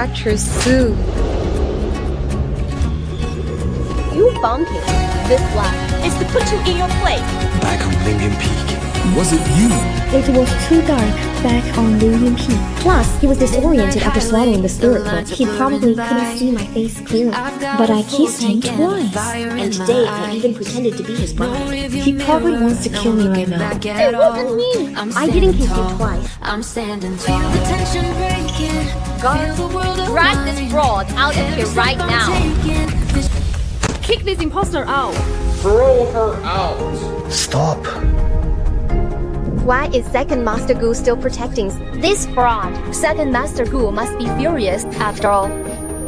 actress Su. You bunking. This flag is to put you in your place. Back on Lingyun Peak. Was it you? It was too dark back on Lingyun Peak. Plus, he was disoriented after swallowing the spirit book. He probably couldn't see my face clearly. But I kissed him twice. And today I even pretended to be his bride. He probably wants to kill me right now. It wasn't me. I didn't kiss you twice. I'm standing tall. The tension breaking. Guards, drag this fraud out of here right now. Kick this imposter out. Throw her out. Stop. Why is Second Master Gu still protecting this fraud? Second Master Gu must be furious after all.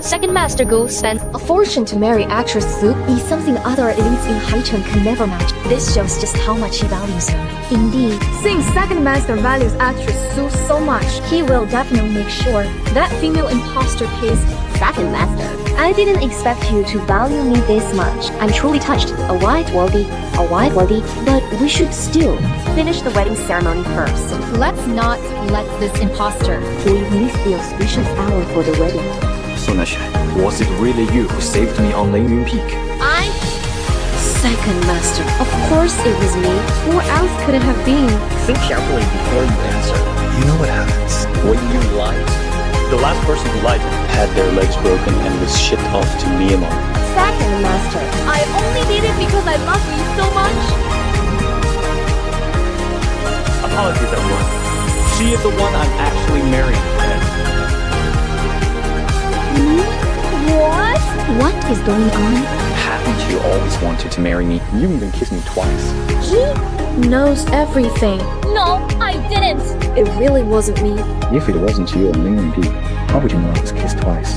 Second Master Gu spends a fortune to marry actress Su. He's something other elites in Haicheng can never match. This shows just how much he values her. Indeed, Since Second Master values actress Su so much, he will definitely make sure that female imposter pays Second Master. I didn't expect you to value me this much. I'm truly touched. A white worthy, but we should still finish the wedding ceremony first. Let's not let this imposter We missed the auspicious hour for the wedding. Su Nan, was it really you who saved me on Lingyun Peak? I'm Second Master. Of course it was me. Who else could it have been? Think carefully before you answer. You know what happens. When you lied, the last person who lied had their legs broken and was shipped off to Myanmar. Second Master. I only did it because I love you so much. Apologies, everyone. She is the one I'm actually marrying. What? What is going on? Haven't you always wanted to marry me? You even kissed me twice. He knows everything. No, I didn't. It really wasn't me. If it wasn't you on Lingyun Peak, how would you know I was kissed twice?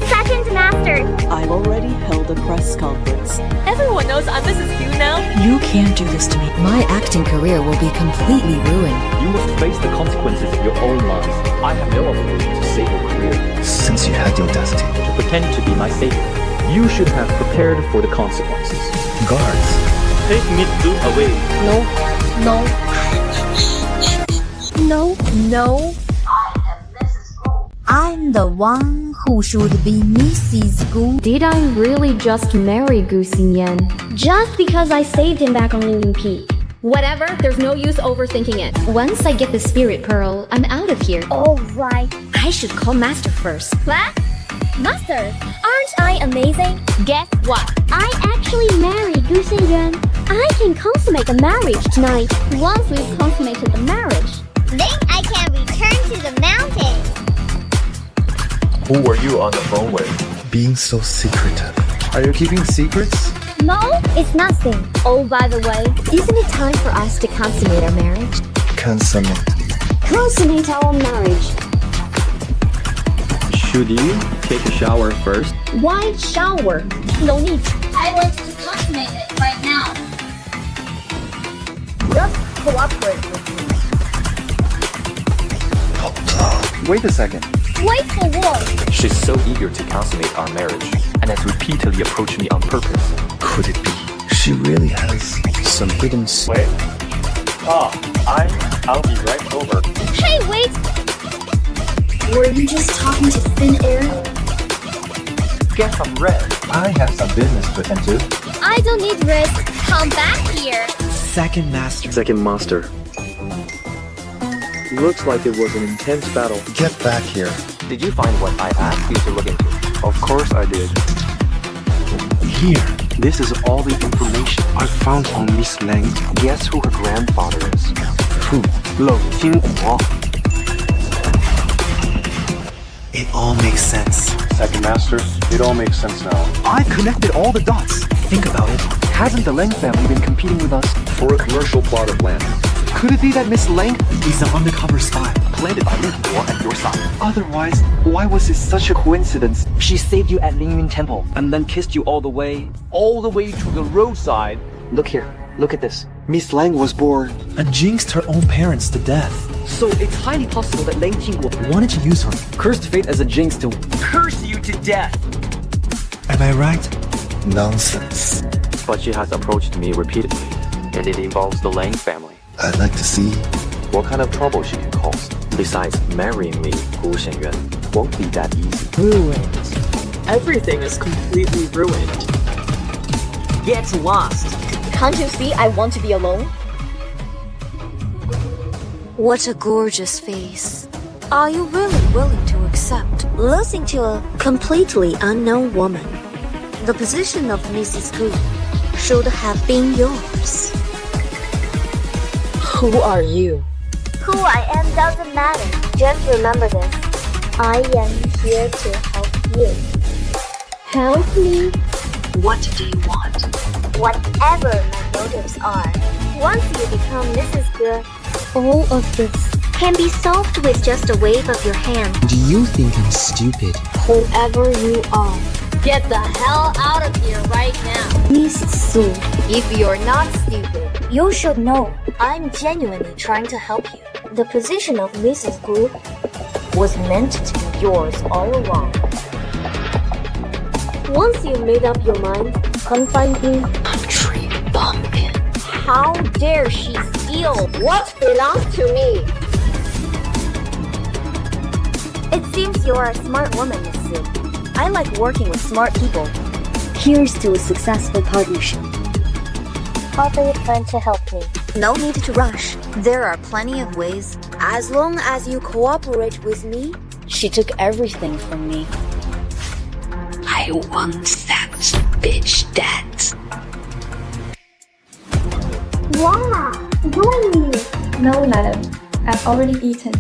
Second Master. I've already held a press conference. Everyone knows I'm Mrs. Gu now. You can't do this to me. My acting career will be completely ruined. You must face the consequences of your own lies. I have no obligation to save your career. Since you had the audacity. To pretend to be my savior, you should have prepared for the consequences. Guards. Take Miss Su away. No. I'm the one who should be Mrs. Gu. Did I really just marry Gu Xianyuan? Just because I saved him back on Lingyun Peak. Whatever, there's no use overthinking it. Once I get the spirit pearl, I'm out of here. All right. I should call Master first. What? Master, aren't I amazing? Guess what? I actually married Gu Xianyuan. I can consummate the marriage tonight. Once we've consummated the marriage, then I can return to the mountain. Who were you on the phone with? Being so secretive. Are you keeping secrets? No, it's nothing. Oh, by the way, Isn't it time for us to consummate our marriage? Consummate. consummate our marriage. Should you take a shower first? Why shower? No need. I want to consummate it right now. Just cooperate with me. Wait a second. Wait for what? She's so eager to consummate our marriage and has repeatedly approached me on purpose. Could it be? She really has some hidden... Wait. I'll be right over. Hey, wait! Were you just talking to thin air? Get some rest. I have some business to attend to. I don't need rest. Come back here. Second Master. Second Master. Looks like it was an intense battle. Get back here. Did you find what I asked you to look into? Of course I did. Here. This is all the information I found on Miss Leng. Guess who her grandfather is? Who? Leng Qingchen. It all makes sense. Second Master, it all makes sense now. I've connected all the dots. Think about it. Hasn't the Leng family been competing with us? For a commercial plot of land. Could it be that Miss Leng He's an undercover spy. Planted by Lingyun War at your side. Otherwise, why was it such a coincidence? She saved you at Lingyun Temple and then kissed you all the way to the roadside. Look here. Look at this. Miss Leng was born. And jinxed her own parents to death. So it's highly possible that Leng Qingchen Wanted to use her. cursed fate as a jinx to curse you to death. Am I right? Nonsense. But she has approached me repeatedly, and it involves the Leng family. I'd like to see. What kind of trouble she can cause? Besides, marrying me, Gu Xianyuan, won't be that easy. Ruined. Everything is completely ruined. Get lost. Can't you see I want to be alone? What a gorgeous face. Are you really willing to accept losing to a completely unknown woman? The position of Mrs. Gu should have been yours. Who are you? Who I am doesn't matter. Just remember this. I am here to help you. Help me? What do you want? Whatever my motives are. Once you become Mrs. Gu, all of this can be solved with just a wave of your hand. Do you think I'm stupid? Whoever you are, get the hell out of here right now. Miss Su, If you're not stupid, you should know I'm genuinely trying to help you. The position of Mrs. Gu was meant to be yours all along. Once you've made up your mind, confide me. Country bumpkin. How dare she steal what belongs to me? It seems you're a smart woman, Miss Su. I like working with smart people. here's to a successful partnership. How do you plan to help me? No need to rush. There are plenty of ways. As long as you cooperate with me. She took everything from me. I want that bitch dead. Wow! Doing you! No, madam. I've already eaten.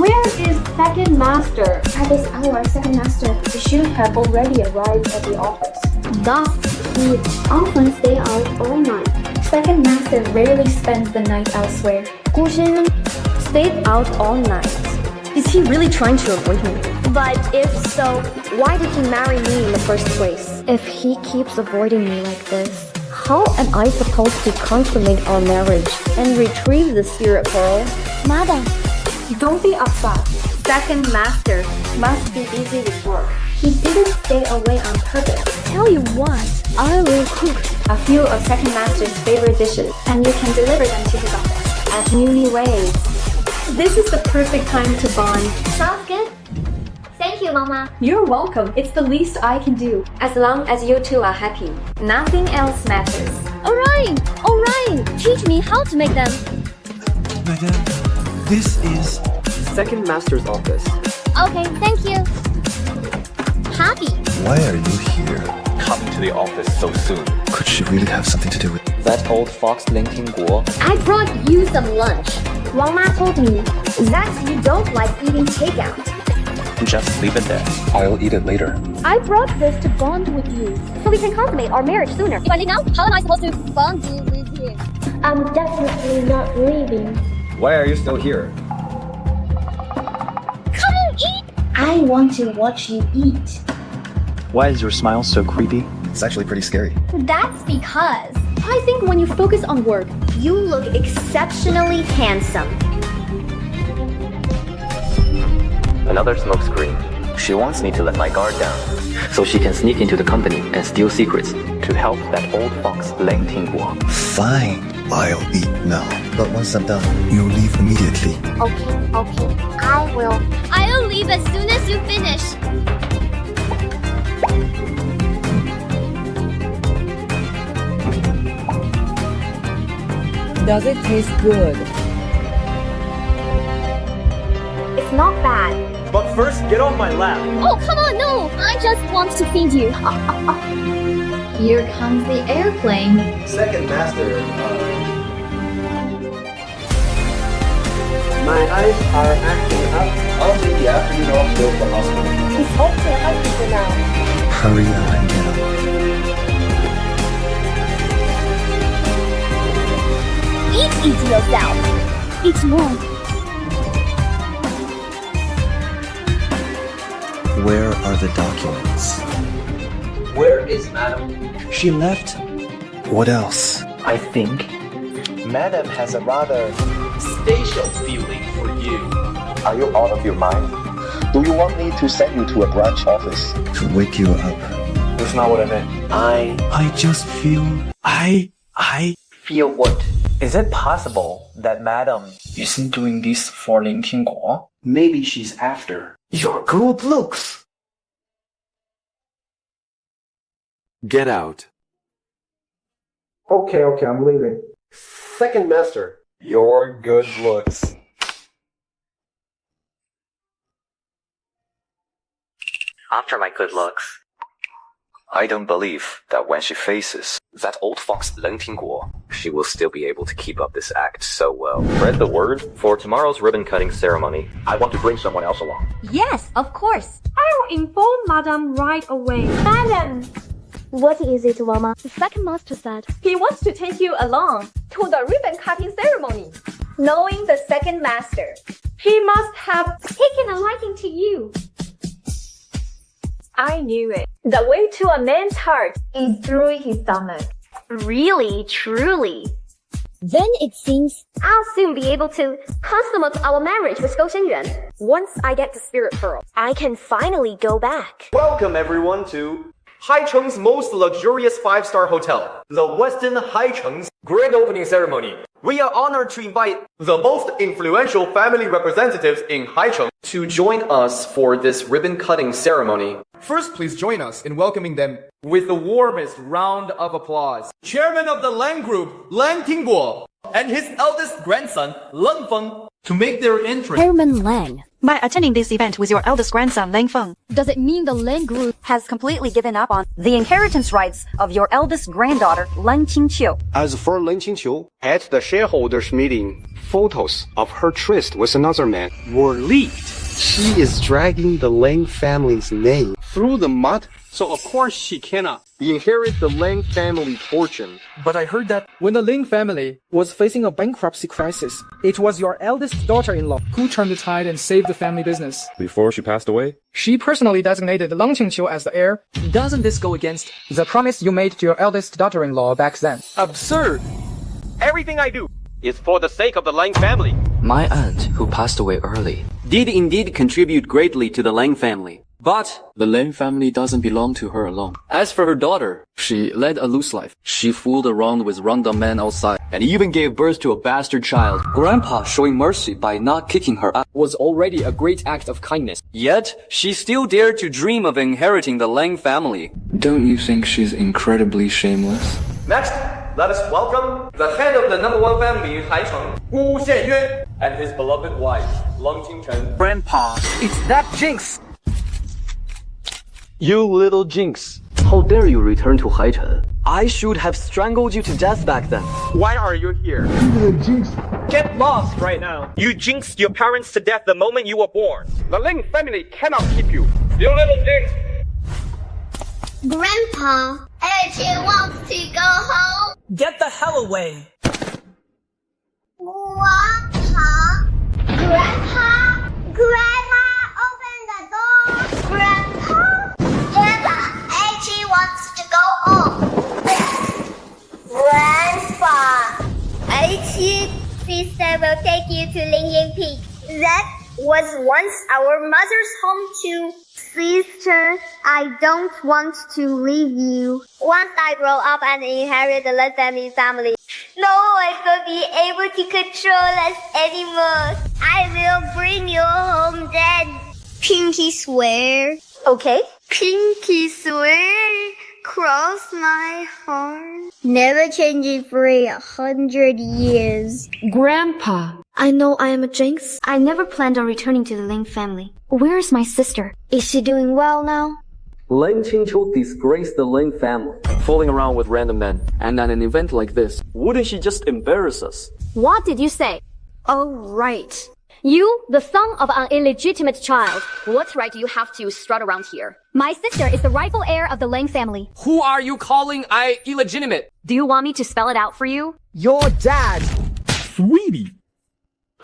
Where is second master? At this hour, second master should have already arrived at the office. Thus, he often stay out all night. Second master rarely spends the night elsewhere. Gu Xianyuan stayed out all night. Is he really trying to avoid me? But if so, why did he marry me in the first place? If he keeps avoiding me like this, how am I supposed to consummate our marriage and retrieve the spirit pearl? Madam, Don't be upset. second master must be busy with work. He didn't stay away on purpose. Tell you what, I will cook A few of second master's favorite dishes, and you can deliver them to his office as newlyweds. This is the perfect time to bond. Sounds good. Thank you, Mama. You're welcome. It's the least I can do. As long as you two are happy, nothing else matters. Alright. Teach me how to make them. Madame, this is... Second master's office. Okay, thank you. Happy. Why are you here? Coming to the office so soon. Could she really have something to do with... That old fox Leng Qingchen. I brought you some lunch. Wang Ma told me that you don't like eating takeout. Just leave it there. I'll eat it later. I brought this to bond with you, so we can consummate our marriage sooner. If I leave now, how am I supposed to bond you with you? I'm definitely not leaving. Why are you still here? Come on, eat! I want to watch you eat. Why is your smile so creepy? It's actually pretty scary. That's because I think when you focus on work, you look exceptionally handsome. Another smokescreen. She wants me to let my guard down, so she can sneak into the company and steal secrets to help that old fox Leng Qingchen. Fine, I'll eat now. But once I'm done, you'll leave immediately. Okay, I will. I'll leave as soon as you finish. Does it taste good? It's not bad. But first, get off my lap. Oh, come on, no! I just want to feed you. Here comes the airplane. Second master. My eyes are acting up. I'll take the afternoon off to go to the hospital. He's home to help you for now. Hurry up and get up. Eat yourself. Eat more. Where are the documents? Where is Madam? She left. What else? I think Madam has a rather spatial feeling for you. Are you out of your mind? Do you want me to send you to a branch office? To wake you up. That's not what I meant. I just feel... I Feel what? Is it possible that Madam isn't doing this for Leng Qingchen? Maybe she's after your good looks. Get out. Okay, I'm leaving. Second master. Your good looks. After my good looks. I don't believe that when she faces that old fox Leng Qingchen, she will still be able to keep up this act so well. Spread the word for tomorrow's ribbon cutting ceremony. I want to bring someone else along. Yes, of course. I will inform Madame right away. Madam! What is it, Mama? The second master said He wants to take you along to the ribbon cutting ceremony. Knowing the second master, he must have taken a liking to you. I knew it. The way to a man's heart is through his stomach. Really, truly. Then it seems I'll soon be able to consummate our marriage with Gu Xianyuan. Once I get the spirit pearl, I can finally go back. Welcome everyone to Haicheng's most luxurious 5-star hotel, the Westin Haicheng's grand opening ceremony. We are honored to invite the most influential family representatives in Haicheng to join us for this ribbon cutting ceremony. First, please join us in welcoming them with the warmest round of applause. Chairman of the Leng Group, Leng Qingchen, and his eldest grandson, Leng Feng, to make their entrance. Chairman Leng. By attending this event with your eldest grandson, Leng Feng, does it mean the Leng Group has completely given up on the inheritance rights of your eldest granddaughter, Leng Qingchen? As for Leng Qingchen, at the shareholders meeting, photos of her tryst with another man were leaked. She is dragging the Leng family's name through the mud, so of course she cannot inherit the Leng family fortune. But I heard that when the Leng family was facing a bankruptcy crisis, it was your eldest daughter-in-law who turned the tide and saved the family business. Before she passed away? She personally designated Leng Qingchen as the heir. Doesn't this go against the promise you made to your eldest daughter-in-law back then? Absurd! Everything I do is for the sake of the Leng family. My aunt, who passed away early, did indeed contribute greatly to the Leng family. But the Leng family doesn't belong to her alone. As for her daughter, she led a loose life. She fooled around with random men outside and even gave birth to a bastard child. Grandpa showing mercy by not kicking her out was already a great act of kindness. Yet, she still dared to dream of inheriting the Leng family. Don't you think she's incredibly shameless? Next, let us welcome the head of the #1 family in Haicheng, Gu Xianyuan, and his beloved wife, Leng Qingchen. Grandpa, it's that jinx! You little jinx. How dare you return to Haicheng? I should have strangled you to death back then. Why are you here? You little jinx. Get lost right now. You jinxed your parents to death the moment you were born. The Leng family cannot keep you. You little jinx. Grandpa, Haicheng wants to go home. Get the hell away. Grandpa, open the door. Grandpa, Haicheng wants to go home. Grandpa, Haicheng, sister will take you to Lingyun Peak. That was once our mother's home too. Sister, I don't want to leave you. Once I grow up and inherit the Leng family, no one will be able to control us anymore. I will bring you home then. Pinky swear. Okay. Pinky swear. Cross my heart. Never change it for 100 years. Grandpa, I know I am a jinx. I never planned on returning to the Leng family. Where is my sister? Is she doing well now? Leng Qingchen disgraced the Leng family, fooling around with random men. And at an event like this, wouldn't she just embarrass us? What did you say? Oh, right. You, the son of an illegitimate child. What right do you have to strut around here? My sister is the rightful heir of the Leng family. Who are you calling illegitimate? Do you want me to spell it out for you? Your dad. Sweetie.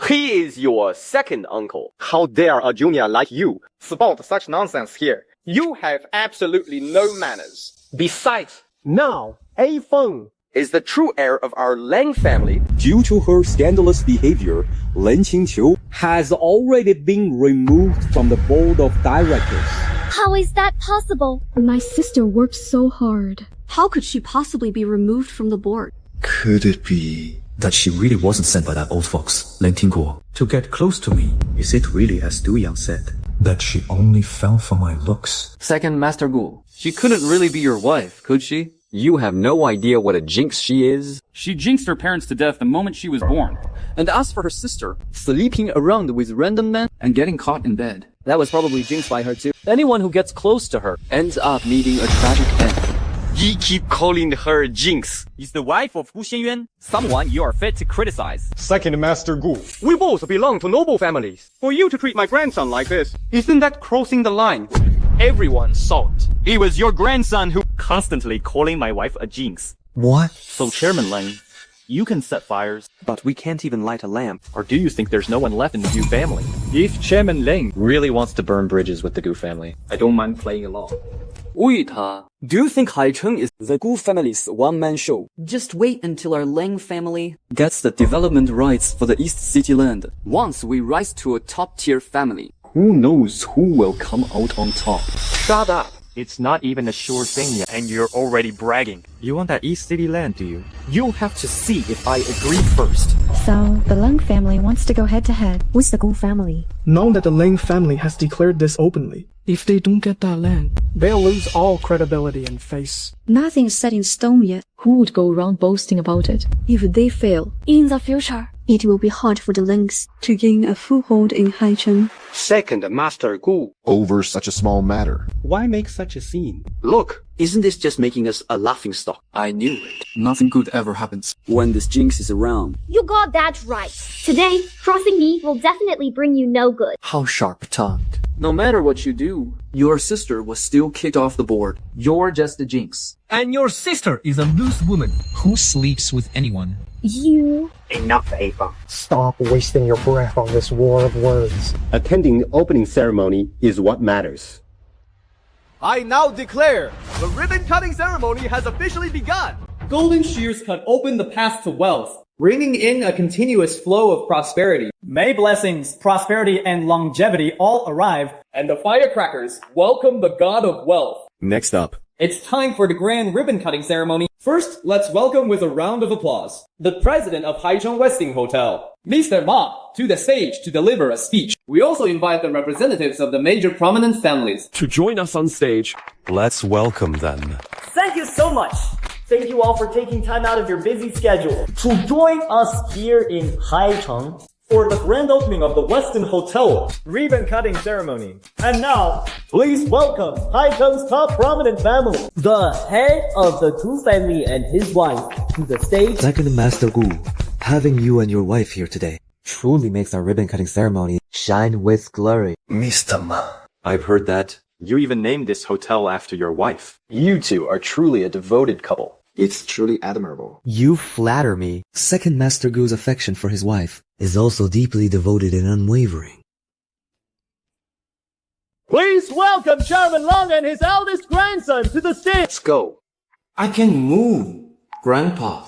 He is your second uncle. How dare a junior like you spout such nonsense here? You have absolutely no manners. Besides, now, A Feng is the true heir of our Leng family. Due to her scandalous behavior, Leng Qingchen has already been removed from the board of directors. How is that possible? My sister worked so hard. How could she possibly be removed from the board? Could it be that she really wasn't sent by that old fox, Leng Qingchen, to get close to me? Is it really as Du Yang said, that she only fell for my looks? Second Master Gu, she couldn't really be your wife, could she? You have no idea what a jinx she is? She jinxed her parents to death the moment she was born. And as for her sister, sleeping around with random men and getting caught in bed, that was probably jinxed by her too. Anyone who gets close to her ends up meeting a tragic end. You keep calling her jinx. Is the wife of Gu Xianyuan someone you are fit to criticize? Second Master Gu, we both belong to noble families. For you to treat my grandson like this, isn't that crossing the line? Everyone saw it. It was your grandson who constantly calling my wife a jinx. What? So Chairman Leng, you can set fires, But we can't even light a lamp. Or do you think there's no one left in the Gu family? if Chairman Leng Really wants to burn bridges with the Gu family. I don't mind playing along. Uita, do you think Haicheng is the Gu family's one-man show? Just wait until our Leng family gets the development rights for the East City land. Once we rise to a top-tier family, who knows who will come out on top? Shut up. It's not even a sure thing yet, and you're already bragging. You want that East City land, do you? You'll have to see if I agree first. So, the Leng family wants to go head-to-head with the Gu family. Now that the Leng family has declared this openly, if they don't get that land, they'll lose all credibility and face. Nothing is set in stone yet. Who would go around boasting about it? If they fail, in the future, it will be hard for the Lengs to gain a foothold in Haicheng. Second Master Gu. Over such a small matter. Why make such a scene? Look, isn't this just making us a laughingstock? I knew it. Nothing good ever happens when this jinx is around. You got that right. Today, crossing me will definitely bring you no good. How sharp-tongued. No matter what you do, your sister was still kicked off the board. You're just a jinx. And your sister is a loose woman who sleeps with anyone. You. Enough, Ava. Stop wasting your breath on this war of words. Attending the opening ceremony is what matters. I now declare the ribbon cutting ceremony has officially begun. Golden shears cut open the path to wealth, bringing in a continuous flow of prosperity. May blessings, prosperity, and longevity all arrive, And the firecrackers welcome the god of wealth. Next up, it's time for the grand ribbon cutting ceremony. First, let's welcome with a round of applause the president of Haicheng Westing Hotel, Mr. Ma, to the stage to deliver a speech. We also invite the representatives of the major prominent families to join us on stage. Let's welcome them. Thank you so much. Thank you all for taking time out of your busy schedule to join us here in Haicheng for the grand opening of the Westin Hotel ribbon cutting ceremony. And now, please welcome Haicheng's top prominent family, the head of the Gu family and his wife, to the stage. Second Master Gu, having you and your wife here today truly makes our ribbon cutting ceremony shine with glory. Mr. Ma. I've heard that. You even named this hotel after your wife. You two are truly a devoted couple. It's truly admirable. You flatter me. Second Master Gu's affection for his wife is also deeply devoted and unwavering. Please welcome Chairman Leng and his eldest grandson to the stage. Let's go. I can move. Grandpa.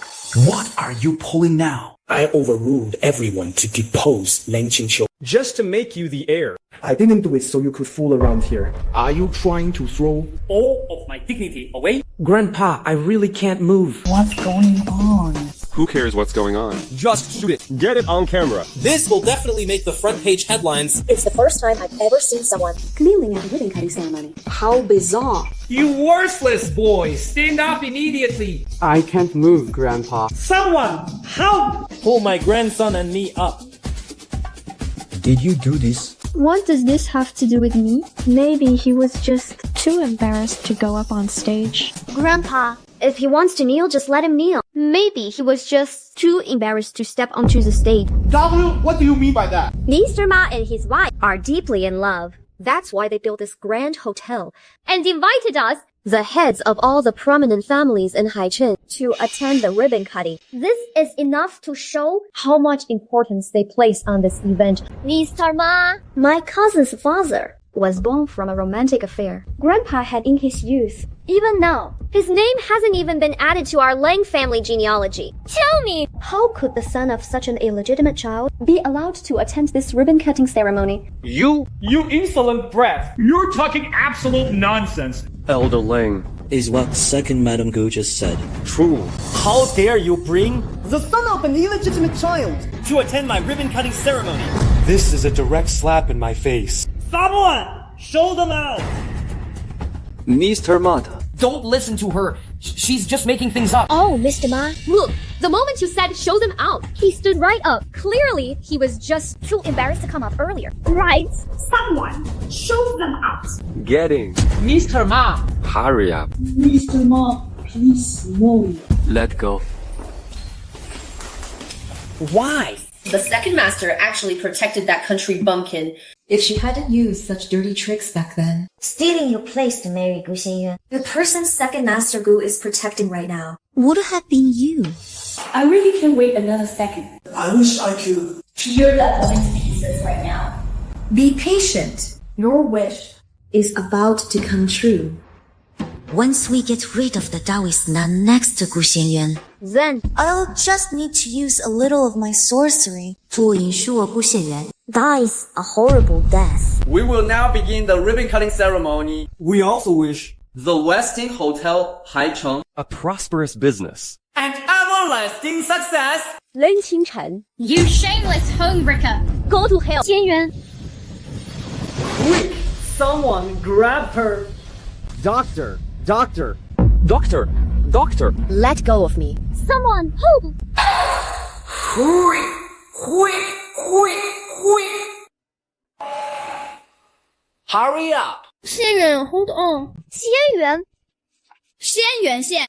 What are you pulling now? I overruled everyone to depose Leng Qingchen. Just to make you the heir. I didn't do it so you could fool around here. Are you trying to throw all of my dignity away? Grandpa, I really can't move. What's going on? Who cares what's going on? Just shoot it. Get it on camera. This will definitely make the front page headlines. It's the first time I've ever seen someone kneeling at a ribbon cutting ceremony. How bizarre. You worthless boy! Stand up immediately! I can't move, Grandpa. Someone, help! Pull my grandson and me up. Did you do this? What does this have to do with me? Maybe he was just too embarrassed to go up on stage. Grandpa, if he wants to kneel, just let him kneel. Maybe he was just too embarrassed to step onto the stage. W, what do you mean by that? Mr. Ma and his wife are deeply in love. That's why they built this grand hotel and invited us, the heads of all the prominent families in Haicheng, to attend the ribbon cutting. This is enough to show how much importance they place on this event. Mr. Ma, my cousin's father, was born from a romantic affair Grandpa had in his youth. Even now, his name hasn't even been added to our Leng family genealogy. Tell me, how could the son of such an illegitimate child be allowed to attend this ribbon-cutting ceremony? You insolent brat! You're talking absolute nonsense! Elder Leng, is what second Madame Gu just said. True. How dare you bring the son of an illegitimate child to attend my ribbon-cutting ceremony? This is a direct slap in my face. Someone, show them out! Mr. Mata. Don't listen to her. She's just making things up. Oh, Mr. Ma. Look, the moment you said show them out, he stood right up. Clearly, he was just too embarrassed to come up earlier. Right. Someone, show them out. Getting. Mr. Ma. Hurry up. Mr. Ma, please slowly. Let go. Why? The second master actually protected that country bumpkin. If she hadn't used such dirty tricks back then. Stealing your place to marry Gu Xianyuan. The person second master Gu is protecting right now would have been you. I really can't wait another second. I wish I could tear that woman to pieces right now. Be patient. Your wish is about to come true. Once we get rid of the Taoist nun next to Gu Xianyuan, then I'll just need to use a little of my sorcery to ensure Gu Xianyuan dies a horrible death. We will now begin the ribbon-cutting ceremony. We also wish the Westin Hotel Haicheng a prosperous business and everlasting success. Leng Qingchen. You shameless homewrecker. Go to hell. Xianyuan. Quick! Someone grab her. Doctor! Doctor! Doctor! Doctor! Let go of me. Someone, hold! Quick! Quick! Quick! Quick! Hurry up! 仙人, hold on. 仙人. 仙原县.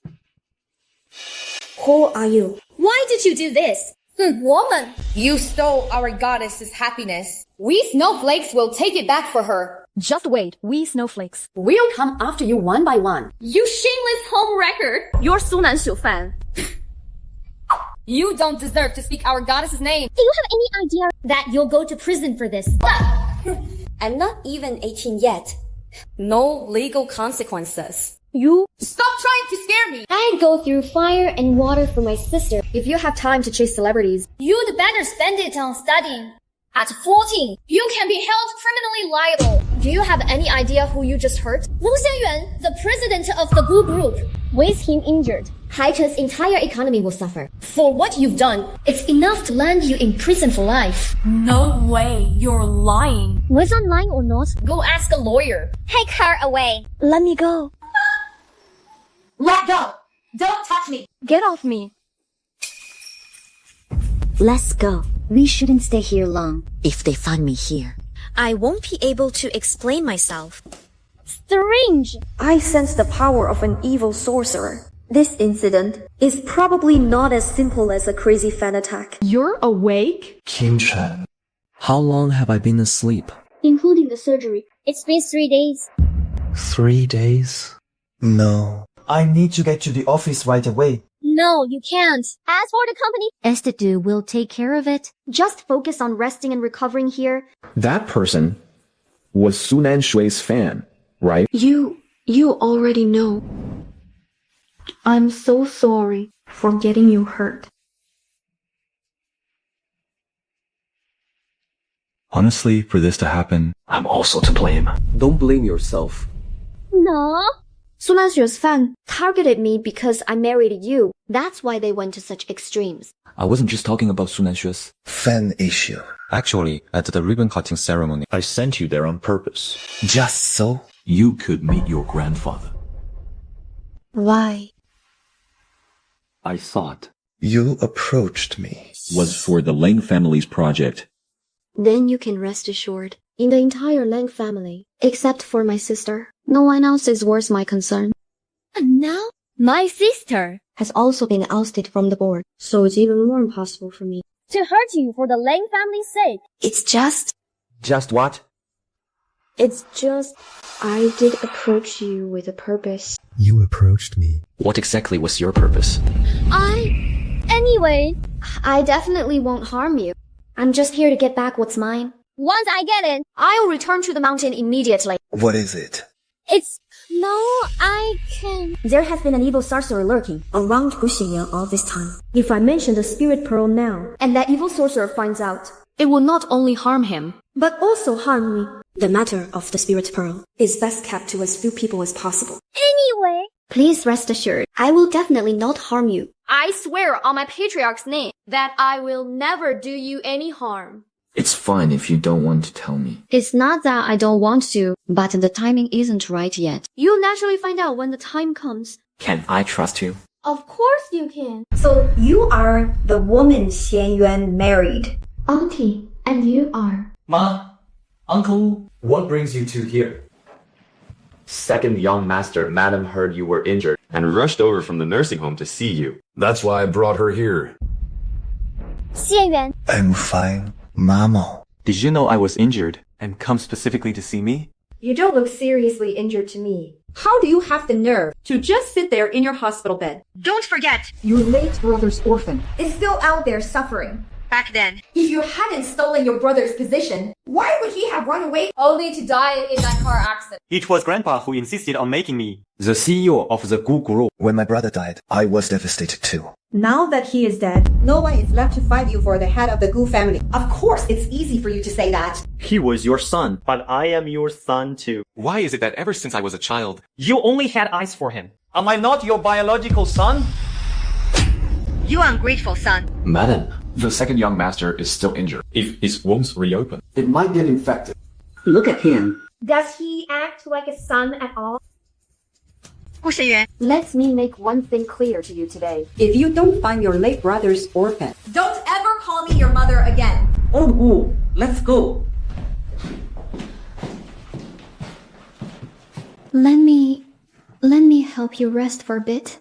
Who are you? Why did you do this? Woman! You stole our goddess's happiness. We snowflakes will take it back for her. Just wait, we snowflakes. We'll come after you one by one. You shameless homewrecker! You're Su Nan fan. You don't deserve to speak our goddess's name. Do you have any idea that you'll go to prison for this? I'm not even 18 yet. No legal consequences. You stop trying to scare me. I'd go through fire and water for my sister. If you have time to chase celebrities, you'd better spend it on studying. At 14, you can be held criminally liable. Do you have any idea who you just hurt? Gu Xianyuan, the president of the Gu Group. With him injured, Haicheng's entire economy will suffer. For what you've done, it's enough to land you in prison for life. No way, you're lying. Was I lying or not? Go ask a lawyer. Take her away. Let me go. Let go! Don't touch me! Get off me. Let's go. We shouldn't stay here long. If they find me here, I won't be able to explain myself. Strange. I sense the power of an evil sorcerer. This incident is probably not as simple as a crazy fan attack. You're awake? Qingchen. How long have I been asleep? Including the surgery. It's been 3 days. 3 days? No. I need to get to the office right away. No, you can't. As for the company, Estadu will take care of it. Just focus on resting and recovering here. That person was Su Nan Shui's fan, right? You already know. I'm so sorry for getting you hurt. Honestly, for this to happen, I'm also to blame. Don't blame yourself. No. Su Nan's fan targeted me because I married you. That's why they went to such extremes. I wasn't just talking about Su Nan Xue's fan issue. Actually, at the ribbon cutting ceremony, I sent you there on purpose. Just so you could meet your grandfather. Why? I thought you approached me was for the Leng family's project. Then you can rest assured. In the entire Leng family, except for my sister, no one else is worth my concern. And now, my sister has also been ousted from the board, so it's even more impossible for me to hurt you for the Leng family's sake. It's just... Just what? It's just... I did approach you with a purpose. You approached me. What exactly was your purpose? Anyway, I definitely won't harm you. I'm just here to get back what's mine. Once I get it, I'll return to the mountain immediately. What is it? I can... There has been an evil sorcerer lurking around Gu Xianyuan all this time. If I mention the spirit pearl now, and that evil sorcerer finds out, it will not only harm him, but also harm me. The matter of the spirit pearl is best kept to as few people as possible. Anyway, Please rest assured, I will definitely not harm you. I swear on my patriarch's name that I will never do you any harm. It's fine if you don't want to tell me. It's not that I don't want to, but the timing isn't right yet. You'll naturally find out when the time comes. Can I trust you? Of course you can. So you are the woman Xianyuan married. Auntie, and you are. Ma, uncle, what brings you two here? Second young master, madam heard you were injured and rushed over from the nursing home to see you. That's why I brought her here. Xianyuan. I'm fine, Mama. Did you know I was injured and come specifically to see me? You don't look seriously injured to me. How do you have the nerve to just sit there in your hospital bed? Don't forget, Your late brother's orphan is still out there suffering. Back then, If you hadn't stolen your brother's position, why would he have run away only to die in that car accident? It was Grandpa who insisted on making me The CEO of the Gu Group. When my brother died, I was devastated too. now that he is dead, no one is left to fight you for the head of the Gu family. Of course, it's easy for you to say that. He was your son, but I am your son too. Why is it that ever since I was a child, You only had eyes for him. Am I not your biological son? You ungrateful son. Madam, the second young master is still injured. If his wounds reopen, it might get infected. Look at him. Does he act like a son at all? Gu Xianyuan, Let me make one thing clear to you today. If you don't find your late brother's orphan, don't ever call me your mother again. Oh, Gu, let's go. Let me help you rest for a bit.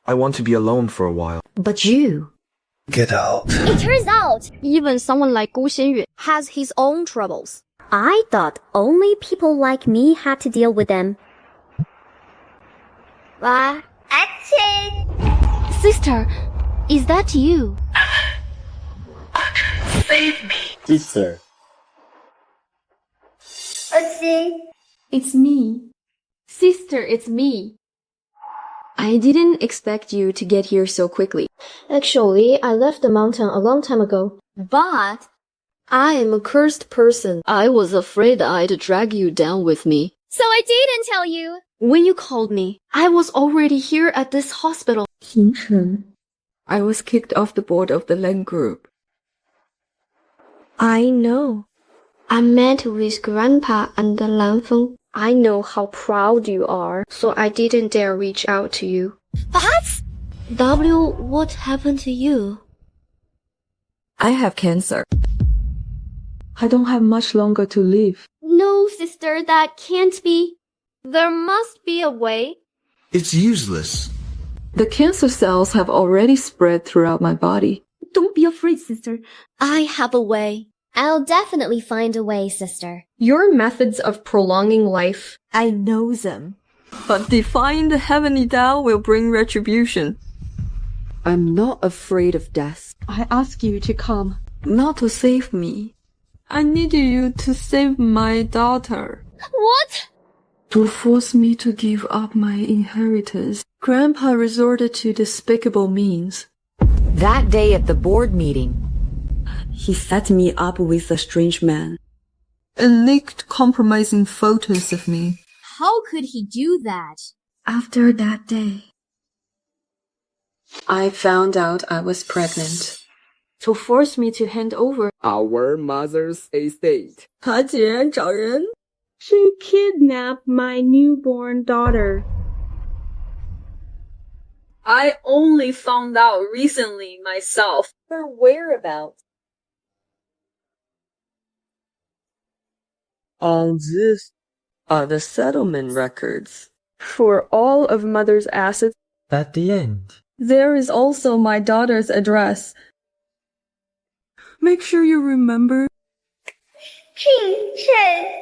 I want to be alone for a while. But you. Get out. It turns out, even someone like Gu Xianyuan has his own troubles. I thought only people like me had to deal with them. Sister, is that you? Save me. Sister. It's me. Sister, it's me. I didn't expect you to get here so quickly. Actually, I left the mountain a long time ago. But I am a cursed person. I was afraid I'd drag you down with me. So I didn't tell you. When you called me, I was already here at this hospital. Qingchen. I was kicked off the board of the Leng group. I know. I met with Grandpa and Lanfeng. I know how proud you are, so I didn't dare reach out to you. What? W, what happened to you? I have cancer. I don't have much longer to live. No, sister, that can't be. There must be a way. It's useless. The cancer cells have already spread throughout my body. Don't be afraid, sister. I have a way. I'll definitely find a way, sister. Your methods of prolonging life, I know them. But defying the heavenly Tao will bring retribution. I'm not afraid of death. I ask you to come. Not to save me. I need you to save my daughter. What? To force me to give up my inheritance. Grandpa resorted to despicable means. That day at the board meeting, He set me up with a strange man and leaked compromising photos of me. How could he do that? After that day, I found out I was pregnant. To force me to hand over our mother's estate. 他竟然找人 She kidnapped my newborn daughter. I only found out recently myself her whereabouts. All this are the settlement records for all of mother's assets. At the end. There is also my daughter's address. Make sure you remember. Qingchen.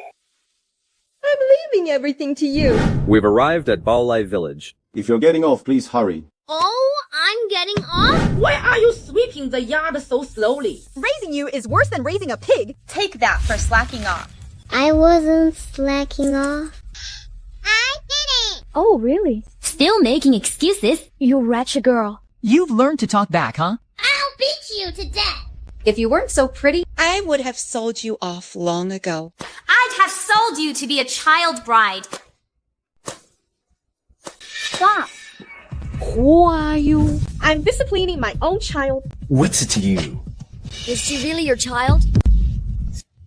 I'm leaving everything to you. We've arrived at Baolai Village. If you're getting off, please hurry. Oh, I'm getting off? Why are you sweeping the yard so slowly? Raising you is worse than raising a pig. Take that for slacking off. I wasn't slacking off. I did it. Oh, really? Still making excuses? You wretched girl. You've learned to talk back, huh? I'll beat you to death. if you weren't so pretty, I would have sold you off long ago. I'd have sold you to be a child bride. Stop! Who are you? I'm disciplining my own child. What's it to you? Is she really your child?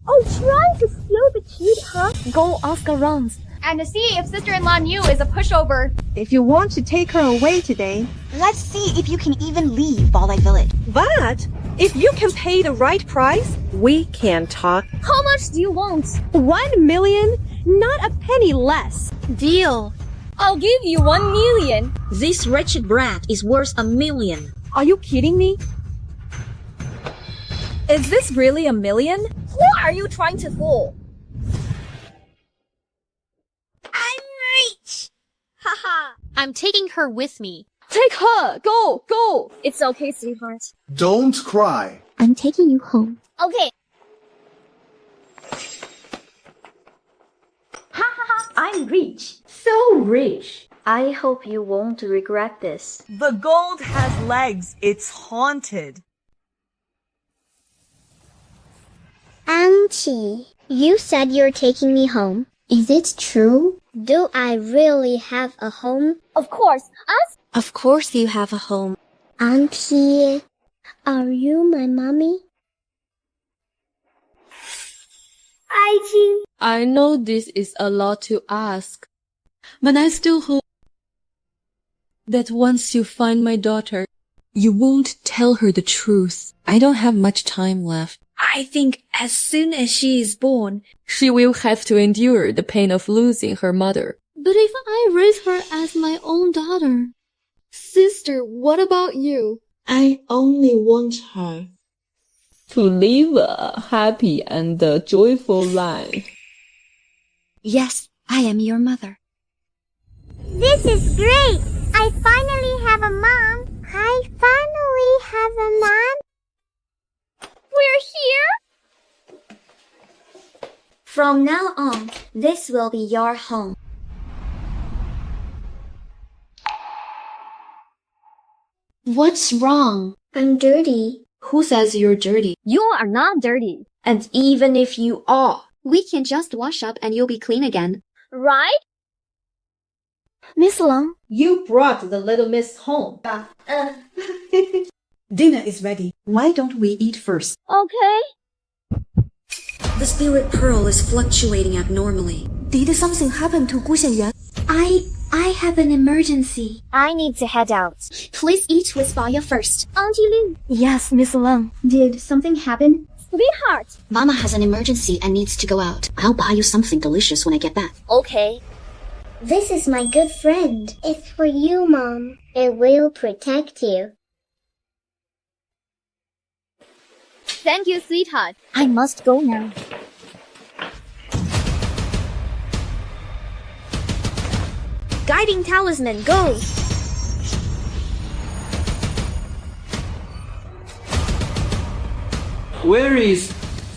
Oh, trying to steal the kid, huh? Go ask around. And to see if sister-in-law Niu is a pushover. If you want to take her away today, Let's see if you can even leave Baolai Village. but if you can pay the right price, we can talk. How much do you want? 1 million, not a penny less. Deal. I'll give you 1 million. This wretched brat is worth 1 million. Are you kidding me? Is this really 1 million? Who are you trying to fool? I'm rich. Haha. I'm taking her with me. Take her! Go! Go! It's okay, sweetheart. Don't cry. I'm taking you home. Okay. I'm rich. So rich. I hope you won't regret this. The gold has legs. It's haunted. Auntie, you said you're taking me home. Is it true? Do I really have a home? Of course. Us? Of course you have a home. Auntie, are you my mommy? Haicheng. I know this is a lot to ask, but I still hope that once you find my daughter, you won't tell her the truth. I don't have much time left. I think as soon as she is born, She will have to endure the pain of losing her mother. But if I raise her as my own daughter? Sister, what about you? I only want her to live a happy and joyful life. yes, I am your mother. This is great. I finally have a mom. I finally have a mom. We're here? From now on, this will be your home. What's wrong? I'm dirty. Who says you're dirty? You are not dirty. And even if you are, we can just wash up and you'll be clean again. Right? Miss Leng, You brought the little miss home. Dinner is ready. Why don't we eat first? Okay. The spirit pearl is fluctuating abnormally. Did something happen to Gu Xianyuan? I have an emergency. I need to head out. please eat with Baya first. Auntie Lin. Yes, Miss Leng. Did something happen? Sweetheart. Mama has an emergency and needs to go out. I'll buy you something delicious when I get back. Okay. This is my good friend. It's for you, Mom. It will protect you. Thank you, sweetheart. I must go now. Guiding talisman, go! Where is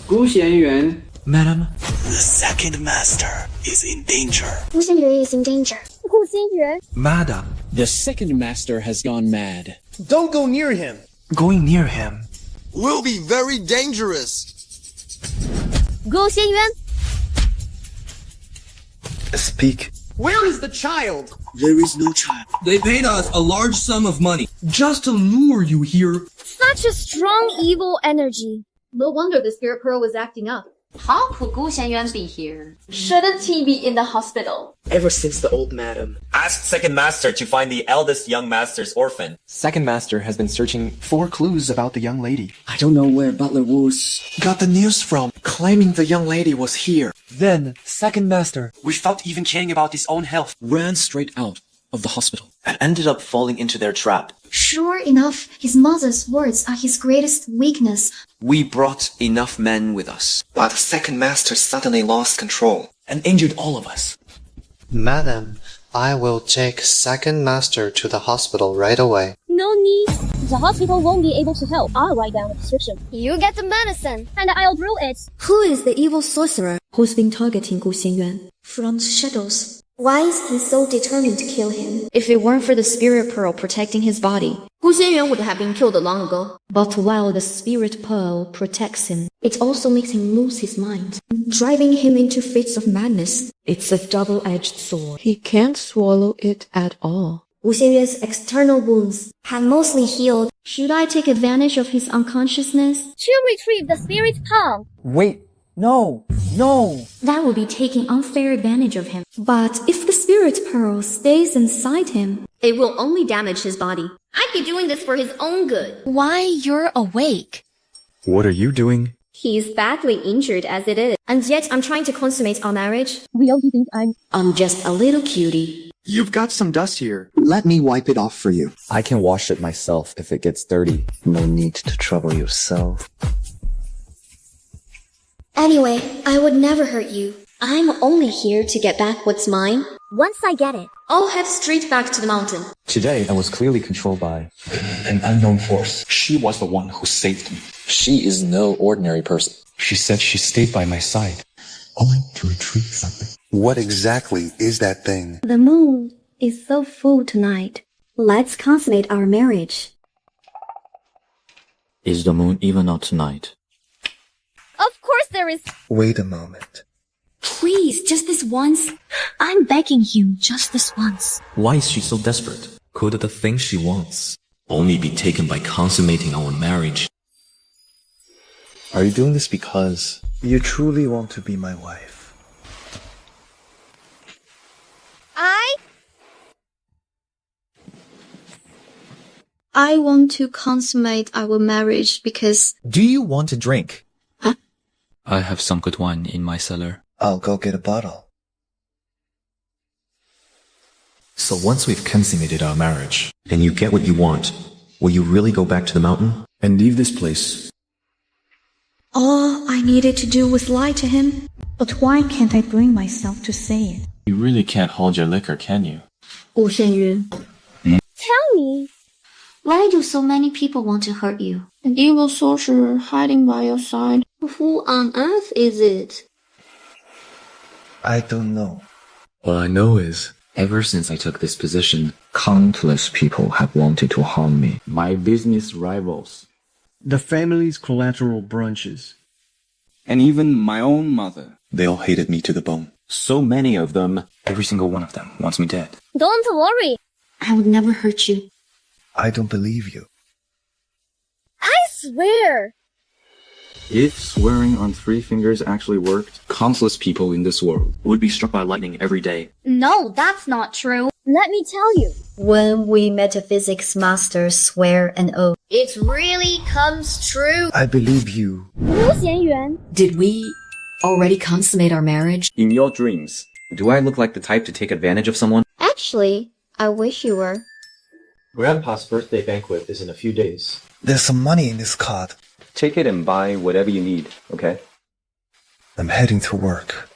Gu Xianyuan? Madam, The second master is in danger. Gu Xianyuan is in danger. Gu Xianyuan. Madam, The second master has gone mad. Don't go near him. going near him. Will be very dangerous. Gu Xianyuan. Speak. Where is the child? There is no child. They paid us a large sum of money just to lure you here. Such a strong evil energy. No wonder the spirit pearl was acting up. How could Gu Xianyuan be here? Shouldn't he be in the hospital? Ever since the old madam. Ask second master to find the eldest young master's orphan. Second master has been searching for clues about the young lady. I don't know where Butler was. Got the news from, claiming the young lady was here. Then, second master, without even caring about his own health, ran straight out of the hospital. And ended up falling into their trap. Sure enough, his mother's words are his greatest weakness. We brought enough men with us, but the second master suddenly lost control and injured all of us. Madam, I will take second master to the hospital right away. No need. The hospital won't be able to help. I'll write down a prescription. You get the medicine, and I'll brew it. Who is the evil sorcerer who's been targeting Gu Xianyuan? From the shadows. Why is he so determined to kill him? If it weren't for the spirit pearl protecting his body, Gu Xianyuan would have been killed long ago. But while the spirit pearl protects him, it also makes him lose his mind, driving him into fits of madness. It's a double-edged sword. He can't swallow it at all. Gu Xianyuan's external wounds have mostly healed. Should I take advantage of his unconsciousness? To retrieve the spirit's palm. Wait, no. That would be taking unfair advantage of him. But if the spirit pearl stays inside him, it will only damage his body. I'd be doing this for his own good. Why, you're awake. What are you doing? He's badly injured as it is. And yet I'm trying to consummate our marriage. Will you think I'm just a little cutie. You've got some dust here. Let me wipe it off for you. I can wash it myself if it gets dirty. No need to trouble yourself. Anyway, I would never hurt you. I'm only here to get back what's mine. Once I get it, I'll head straight back to the mountain. Today, I was clearly controlled by An unknown force. She was the one who saved me. She is no ordinary person. She said she stayed by my side, only to retrieve something. What exactly is that thing? The moon is so full tonight. Let's consummate our marriage. Is the moon even out tonight? of course there is. Wait a moment. Please, just this once. I'm begging you, just this once. Why is she so desperate? Could the thing she wants only be taken by consummating our marriage? Are you doing this because you truly want to be my wife? I want to consummate our marriage because... Do you want a drink? Huh? I have some good wine in my cellar. I'll go get a bottle. So once we've consummated our marriage, and you get what you want, will you really go back to the mountain? And leave this place? All I needed to do was lie to him. But why can't I bring myself to say it? You really can't hold your liquor, can you? Gu Xianyuan. Tell me. Why do so many people want to hurt you? An evil sorcerer hiding by your side. Who on earth is it? I don't know. All I know is, ever since I took this position, countless people have wanted to harm me. My business rivals. The family's collateral branches. And even my own mother. They all hated me to the bone. So many of them. Every single one of them wants me dead. Don't worry. I would never hurt you. I don't believe you. I swear. If swearing on 3 fingers actually worked, countless people in this world would be struck by lightning every day. No, that's not true. Let me tell you. When we metaphysics masters swear an oath, It really comes true. I believe you. Gu Xianyuan. Did we already consummate our marriage? In your dreams, do I look like the type to take advantage of someone? Actually, I wish you were. Grandpa's birthday banquet is in a few days. There's some money in this card. Take it and buy whatever you need, okay? I'm heading to work.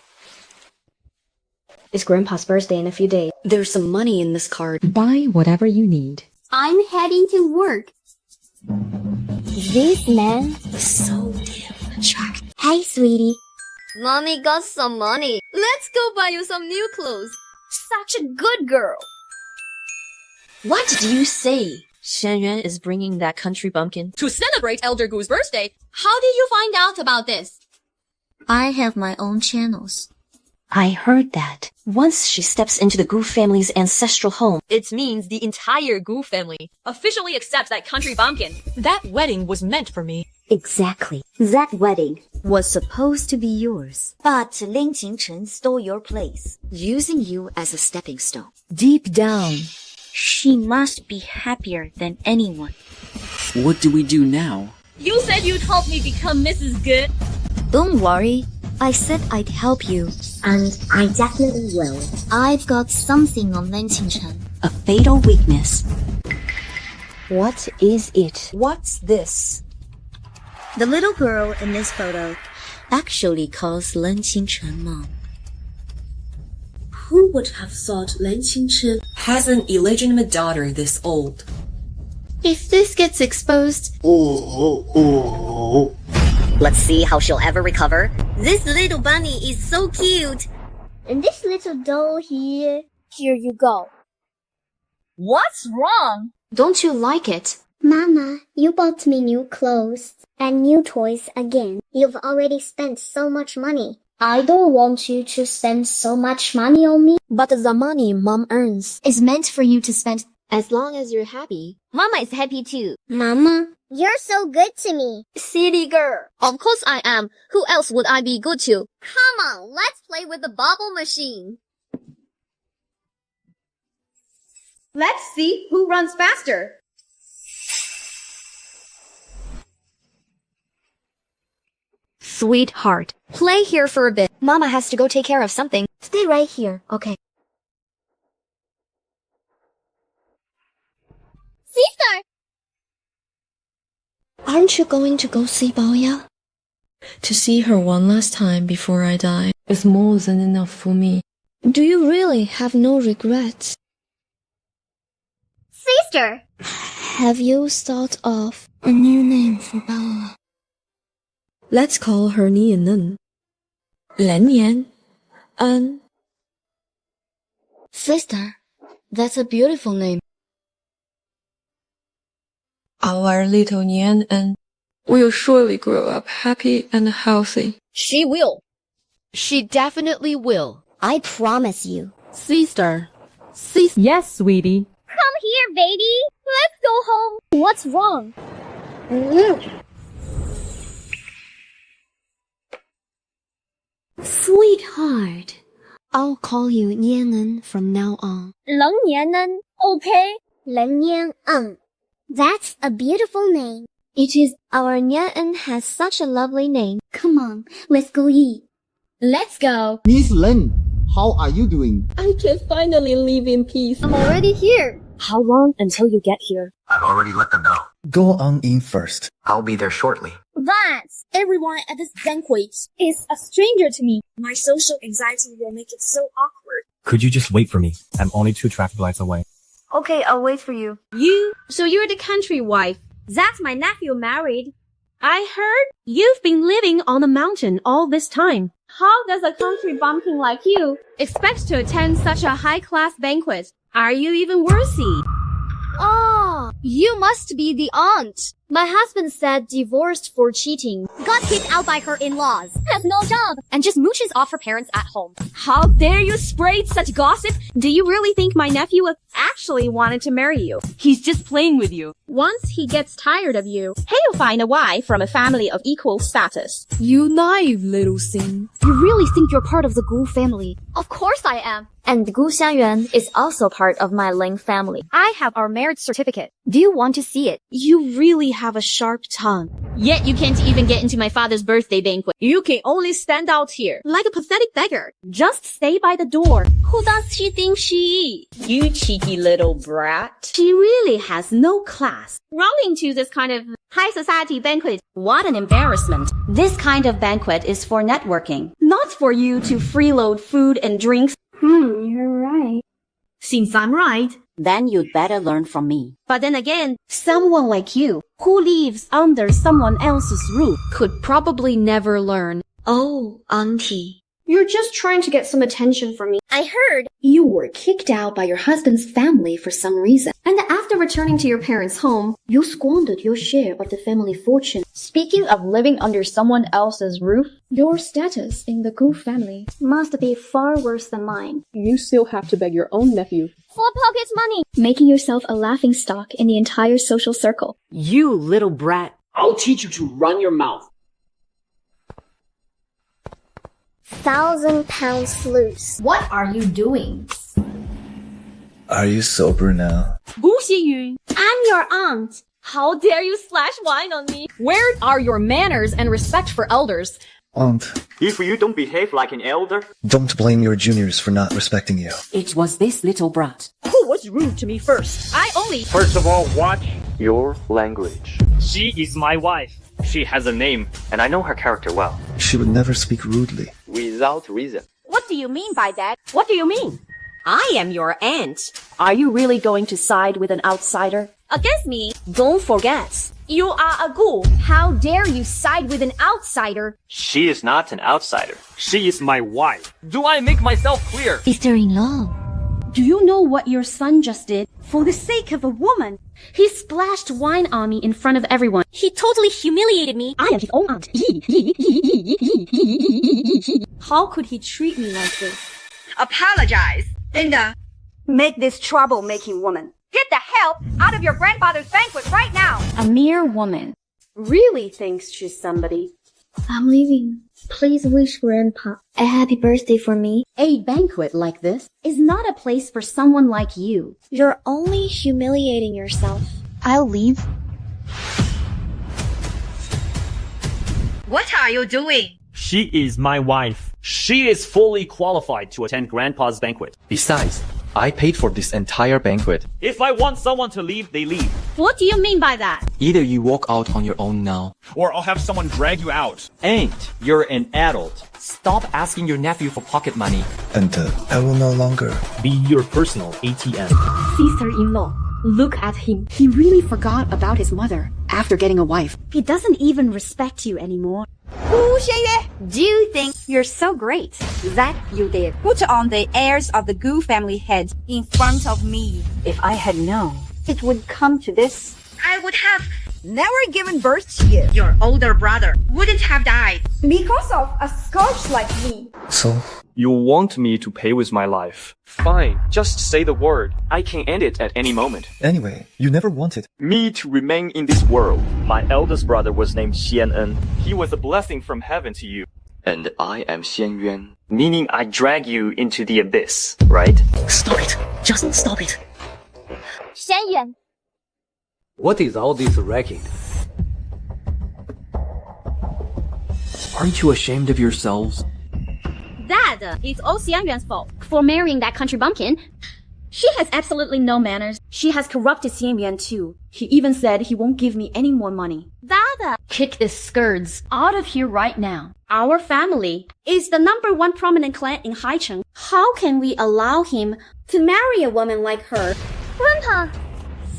It's Grandpa's birthday in a few days. There's some money in this card. Buy whatever you need. I'm heading to work. This man is so damn attractive. Hey, sweetie. Mommy got some money. Let's go buy you some new clothes. Such a good girl. What did you say? Xianyuan is bringing that country bumpkin to celebrate Elder Gu's birthday. How did you find out about this? I have my own channels. I heard that. Once she steps into the Gu family's ancestral home, It means the entire Gu family officially accepts that country bumpkin. That wedding was meant for me. Exactly. That wedding was supposed to be yours. But Leng Qingchen stole your place, using you as a stepping stone. Deep down, she must be happier than anyone. What do we do now? You said you'd help me become Mrs. Good. Don't worry. I said I'd help you. And I definitely will. I've got something on Leng Qingchen. A fatal weakness. What is it? What's this? The little girl in this photo actually calls Leng Qingchen mom. Who would have thought Leng Qingchen has an illegitimate daughter this old? If this gets exposed... Let's see how she'll ever recover. This little bunny is so cute. And this little doll here. Here you go. What's wrong? Don't you like it? Mama, you bought me new clothes and new toys again. You've already spent so much money. I don't want you to spend so much money on me. But the money Mom earns is meant for you to spend As long as you're happy. Mama is happy too. Mama, you're so good to me. Silly girl. Of course I am. Who else would I be good to? Come on, let's play with the bubble machine. Let's see who runs faster. Sweetheart, play here for a bit. Mama has to go take care of something. Stay right here, okay? Sister! Aren't you going to go see Baoya? To see her one last time before I die is more than enough for me. Do you really have no regrets? Sister! Have you thought of a new name for Baoya? Let's call her Lingyun. Lingyun. Sister, that's a beautiful name. Our little Lingyun will surely grow up happy and healthy. She will. She definitely will. I promise you. Sister. Yes, sweetie. Come here, baby. Let's go home. What's wrong? Sweetheart, I'll call you Nianen from now on. Leng Nianen, okay? Leng Nianen. That's a beautiful name. It is. Our Nianen has such a lovely name. Come on, let's go eat. Let's go. Miss Leng, how are you doing? I can finally live in peace. I'm already here. How long until you get here? I've already let them know. Go on in first. I'll be there shortly. Vance, everyone at this banquet is a stranger to me. My social anxiety will make it so awkward. Could you just wait for me? I'm only 2 traffic lights away. Okay, I'll wait for you. So you're the country wife. That's my nephew married. I heard you've been living on a mountain all this time. How does a country bumpkin like you expect to attend such a high-class banquet? Are you even worthy? Oh, you must be the aunt. My husband said divorced for cheating. Got kicked out by her in-laws. Has no job. And just mooches off her parents at home. How dare you spread such gossip? Do you really think my nephew actually wanted to marry you? He's just playing with you. Once he gets tired of you, he'll find a wife from a family of equal status. You naive little thing. You really think you're part of the Gu family? Of course I am. And Gu Xianyuan is also part of my Leng family. I have our marriage certificate. Do you want to see it? You really have a sharp tongue. Yet you can't even get into my father's birthday banquet. You can only stand out here like a pathetic beggar. Just stay by the door. Who does she think she is? You cheeky little brat. She really has no class. Running to this kind of high society banquet. What an embarrassment. This kind of banquet is for networking, not for you to freeload food and drinks. You're right. Since I'm right, then you'd better learn from me. But then again, someone like you, who lives under someone else's roof, could probably never learn. Oh, Auntie. You're just trying to get some attention from me. I heard You were kicked out by your husband's family for some reason. And after returning to your parents' home, you squandered your share of the family fortune. Speaking of living under someone else's roof, Your status in the Gu family must be far worse than mine. You still have to beg your own nephew. for pocket money. Making yourself a laughingstock in the entire social circle. You little brat. I'll teach you to run your mouth. 1,000-pound sleuths. What are you doing? Are you sober now? Gu Xianyuan, I'm your aunt. How dare you slash wine on me? Where are your manners and respect for elders? Aunt, If you don't behave like an elder, don't blame your juniors for not respecting you. It was this little brat. Who was rude to me first? I only... First of all, watch. your language. She is my wife. She has a name, and I know her character well. She would never speak rudely. Without reason. What do you mean by that? What do you mean? I am your aunt. Are you really going to side with an outsider? Against me? Don't forget, you are a Gu. How dare you side with an outsider? She is not an outsider. She is my wife. Do I make myself clear? Sister-in-law. Do you know what your son just did? For the sake of a woman, he splashed wine on me in front of everyone. He totally humiliated me. I am his own aunt. How could he treat me like this? Apologize. Linda, make this troublemaking woman. Get the hell out of your grandfather's banquet right now! A mere woman really thinks she's somebody. I'm leaving. Please wish Grandpa a happy birthday for me. A banquet like this is not a place for someone like you. You're only humiliating yourself. I'll leave. What are you doing? She is my wife. She is fully qualified to attend Grandpa's banquet. Besides, I paid for this entire banquet. If I want someone to leave, they leave. What do you mean by that? Either you walk out on your own now, Or I'll have someone drag you out. Ain't you're an adult. Stop asking your nephew for pocket money. And I will no longer be your personal ATM. Sister-in-law, look at him. He really forgot about his mother after getting a wife. He doesn't even respect you anymore. Gu Xianyuan, do you think you're so great that you did put on the heirs of the Gu family head in front of me? If I had known it would come to this, I would have never given birth to you. Your older brother wouldn't have died because of a scourge like me. So, You want me to pay with my life. Fine, just say the word. I can end it at any moment. anyway, you never wanted. Me to remain in this world. My eldest brother was named Xian. He was a blessing from heaven to you. And I am Xianyuan. Meaning I drag you into the abyss, right? Stop it. Just stop it. Xianyuan. What is all this racket? Aren't you ashamed of yourselves? Dad, it's all Xianyuan's fault for marrying that country bumpkin. She has absolutely no manners. She has corrupted Xianyuan too. He even said he won't give me any more money. Dada, kick this scourge out of here right now. Our family is the #1 prominent clan in Haicheng. How can we allow him to marry a woman like her? Grandpa!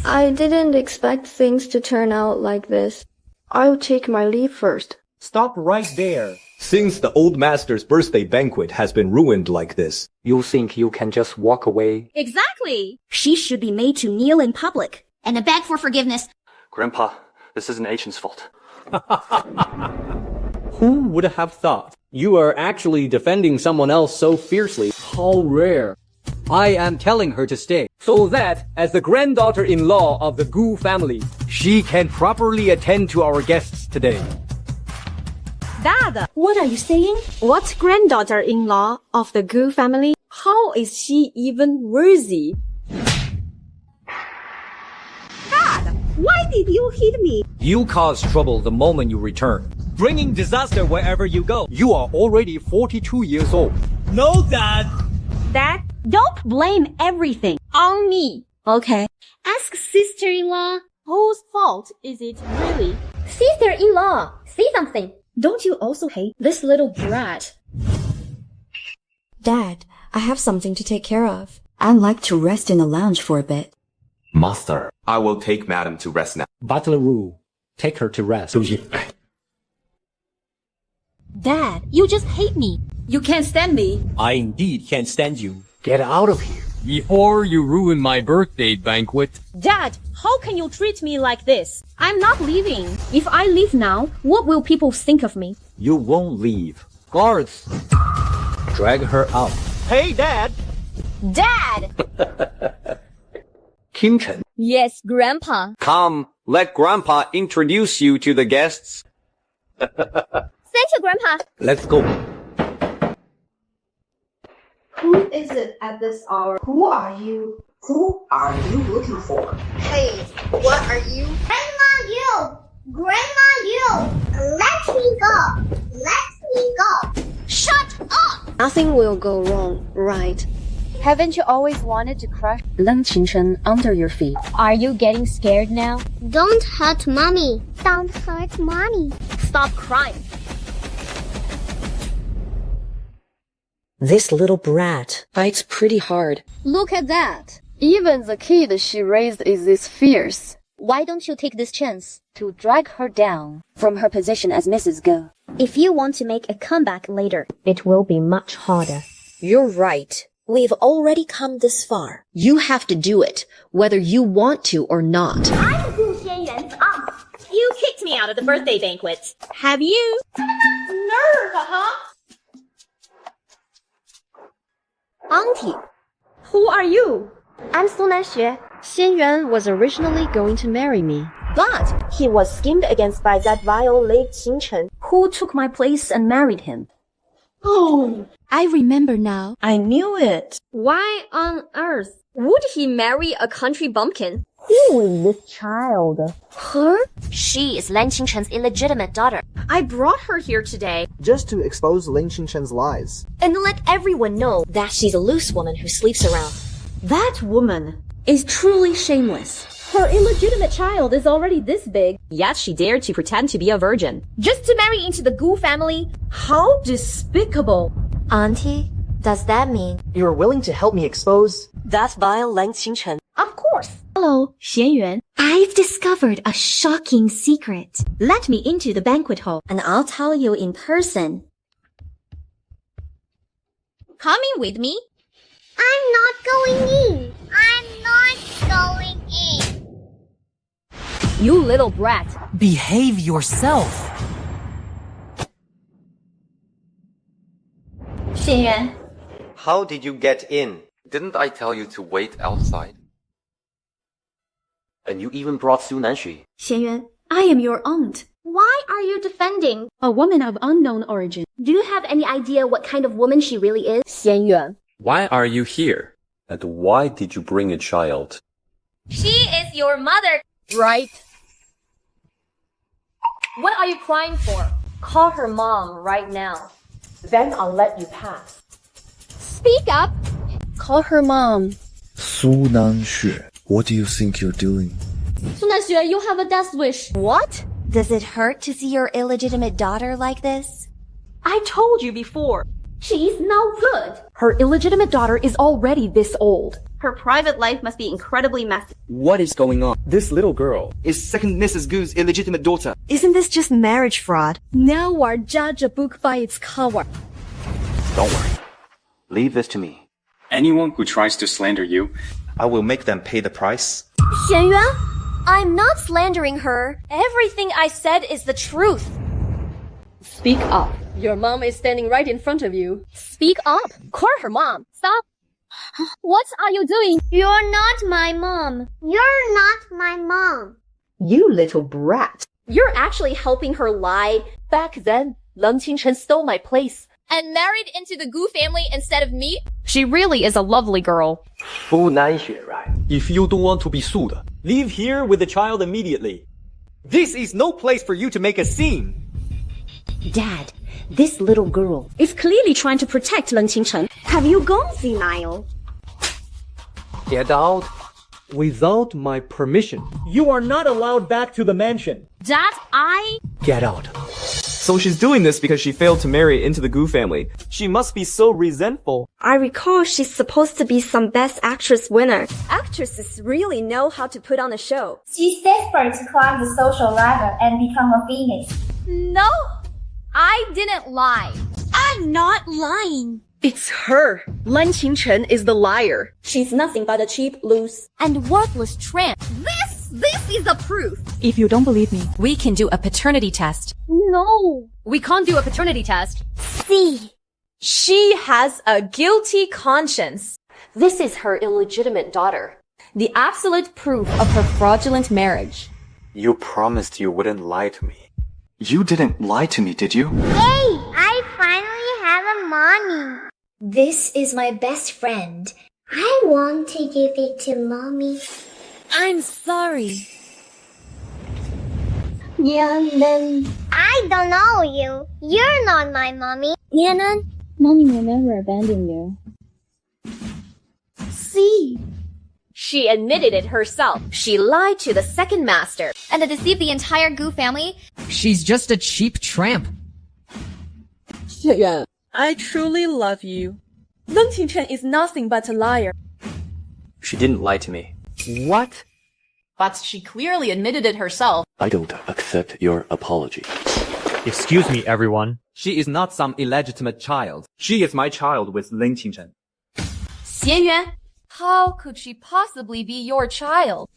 I didn't expect things to turn out like this. I'll take my leave first. Stop right there. Since the old master's birthday banquet has been ruined like this, You think you can just walk away? Exactly. She should be made to kneel in public and beg for forgiveness. Grandpa, this isn't Haicheng's fault. Who would have thought you are actually defending someone else so fiercely? How rare. I am telling her to stay, so that, as the granddaughter-in-law of the Gu family, she can properly attend to our guests today. Dad, what are you saying? What granddaughter-in-law of the Gu family? How is she even worthy? Dad, why did you hit me? You cause trouble the moment you return, bringing disaster wherever you go. You are already 42 years old. No, Dad! Dad, don't blame everything on me. Okay. Ask sister-in-law. Whose fault is it really? Sister-in-law, say something. Don't you also hate this little brat? Dad, I have something to take care of. I'd like to rest in the lounge for a bit. Master, I will take Madam to rest now. Butler Wu, take her to rest. Dad, you just hate me. You can't stand me. I indeed can't stand you. Get out of here. Before you ruin my birthday banquet. Dad, how can you treat me like this? I'm not leaving. If I leave now, what will people think of me? You won't leave. Guards! Drag her out. Hey, Dad! Dad! Qingchen. Yes, Grandpa. Come, let Grandpa introduce you to the guests. Thank you, Grandpa. Let's go. Who is it at this hour? Who are you? Who are you looking for? Hey, what are you? Grandma, you! Grandma, you! Let me go! Let me go! Shut up! Nothing will go wrong, right? Haven't you always wanted to crush Leng Qingchen under your feet? Are you getting scared now? Don't hurt Mommy! Don't hurt Mommy! Stop crying. This little brat fights pretty hard. Look at that. Even the kid she raised is this fierce. Why don't you take this chance to drag her down from her position as Mrs. Ge? If you want to make a comeback later, it will be much harder. You're right. We've already come this far. You have to do it, whether you want to or not. I'm Gu Xianyuan's aunt. You kicked me out of the birthday banquet. Have you? Nerve, huh? Auntie, Who are you? I'm Su Nan. Xianyuan was originally going to marry me. But he was schemed against by that vile Leng Qingchen, who took my place and married him. Oh, I remember now. I knew it. Why on earth would he marry a country bumpkin? Who is this child? Her? She is Leng Qingchen's illegitimate daughter. I brought her here today just to expose Leng Qingchen's lies. And let everyone know that she's a loose woman who sleeps around. That woman is truly shameless. Her illegitimate child is already this big. Yet she dared to pretend to be a virgin. Just to marry into the Gu family? How despicable. Auntie, does that mean you're willing to help me expose that vile Leng Qingchen? Of course. Hello, Xianyuan. I've discovered a shocking secret. Let me into the banquet hall, and I'll tell you in person. Coming with me? I'm not going in. I'm not going in. You little brat. Behave yourself. Xianyuan. How did you get in? Didn't I tell you to wait outside? And you even brought Su Nan. Xianyuan, I am your aunt. Why are you defending a woman of unknown origin? Do you have any idea what kind of woman she really is? Xianyuan. Why are you here? And why did you bring a child? She is your mother. Right. What are you crying for? Call her mom right now. Then I'll let you pass. Speak up. Call her mom. Su Nan, what do you think you're doing? Su Nan, you have a death wish. What? Does it hurt to see your illegitimate daughter like this? I told you before. She's no good. Her illegitimate daughter is already this old. Her private life must be incredibly messy. What is going on? This little girl is second Mrs. Gu's illegitimate daughter. Isn't this just marriage fraud? Now our judge a book by its cover. Don't worry. Leave this to me. Anyone who tries to slander you, I will make them pay the price. Xianyuan, I'm not slandering her. Everything I said is the truth. Speak up. Your mom is standing right in front of you. Speak up. Call her mom. Stop. What are you doing? You're not my mom. You're not my mom. You little brat. You're actually helping her lie. Back then, Leng Qingchen stole my place and married into the Gu family instead of me? She really is a lovely girl. Su Nan, right? If you don't want to be sued, leave here with the child immediately. This is no place for you to make a scene. Dad, this little girl is clearly trying to protect Leng Qingchen. Have you gone senile? Get out. Without my permission. You are not allowed back to the mansion. Dad, Get out. So she's doing this because she failed to marry into the Gu family. She must be so resentful. I recall she's supposed to be some Best Actress winner. Actresses really know how to put on a show. She's desperate to climb the social ladder and become a phoenix. No, I didn't lie. I'm not lying. It's her. Leng Qingchen is the liar. She's nothing but a cheap, loose, and worthless tramp. This is the proof. If you don't believe me, we can do a paternity test. No. We can't do a paternity test. See. She has a guilty conscience. This is her illegitimate daughter. The absolute proof of her fraudulent marriage. You promised you wouldn't lie to me. You didn't lie to me, did you? Hey, I finally have a mommy. This is my best friend. I want to give it to mommy. I'm sorry. Nan. I don't know you. You're not my mommy. Nan, mommy will never abandon you. See? She admitted it herself. She lied to the second master. And to deceive the entire Gu family? She's just a cheap tramp. Xianyuan, I truly love you. Leng Qingchen is nothing but a liar. She didn't lie to me. What? But she clearly admitted it herself. I don't accept your apology. Excuse me, everyone. She is not some illegitimate child. She is my child with Leng Qingchen. Xianyuan, how could she possibly be your child?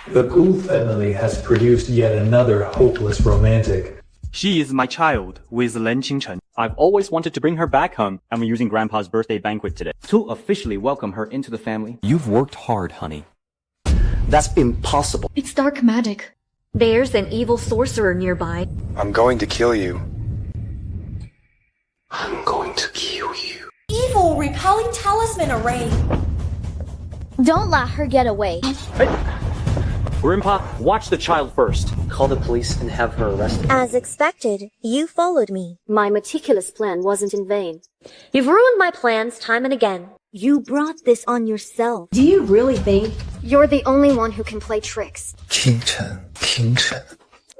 The Gu family has produced yet another hopeless romantic. She is my child with Leng Qingchen. I've always wanted to bring her back home, and we're using Grandpa's birthday banquet today to officially welcome her into the family. You've worked hard, honey. That's impossible. It's dark magic. There's an evil sorcerer nearby. I'm going to kill you. I'm going to kill you. Evil repelling talisman array. Don't let her get away. Grandpa, watch the child first. Call the police and have her arrested. As expected, you followed me. My meticulous plan wasn't in vain. You've ruined my plans time and again. You brought this on yourself. Do you really think You're the only one who can play tricks? Qingchen.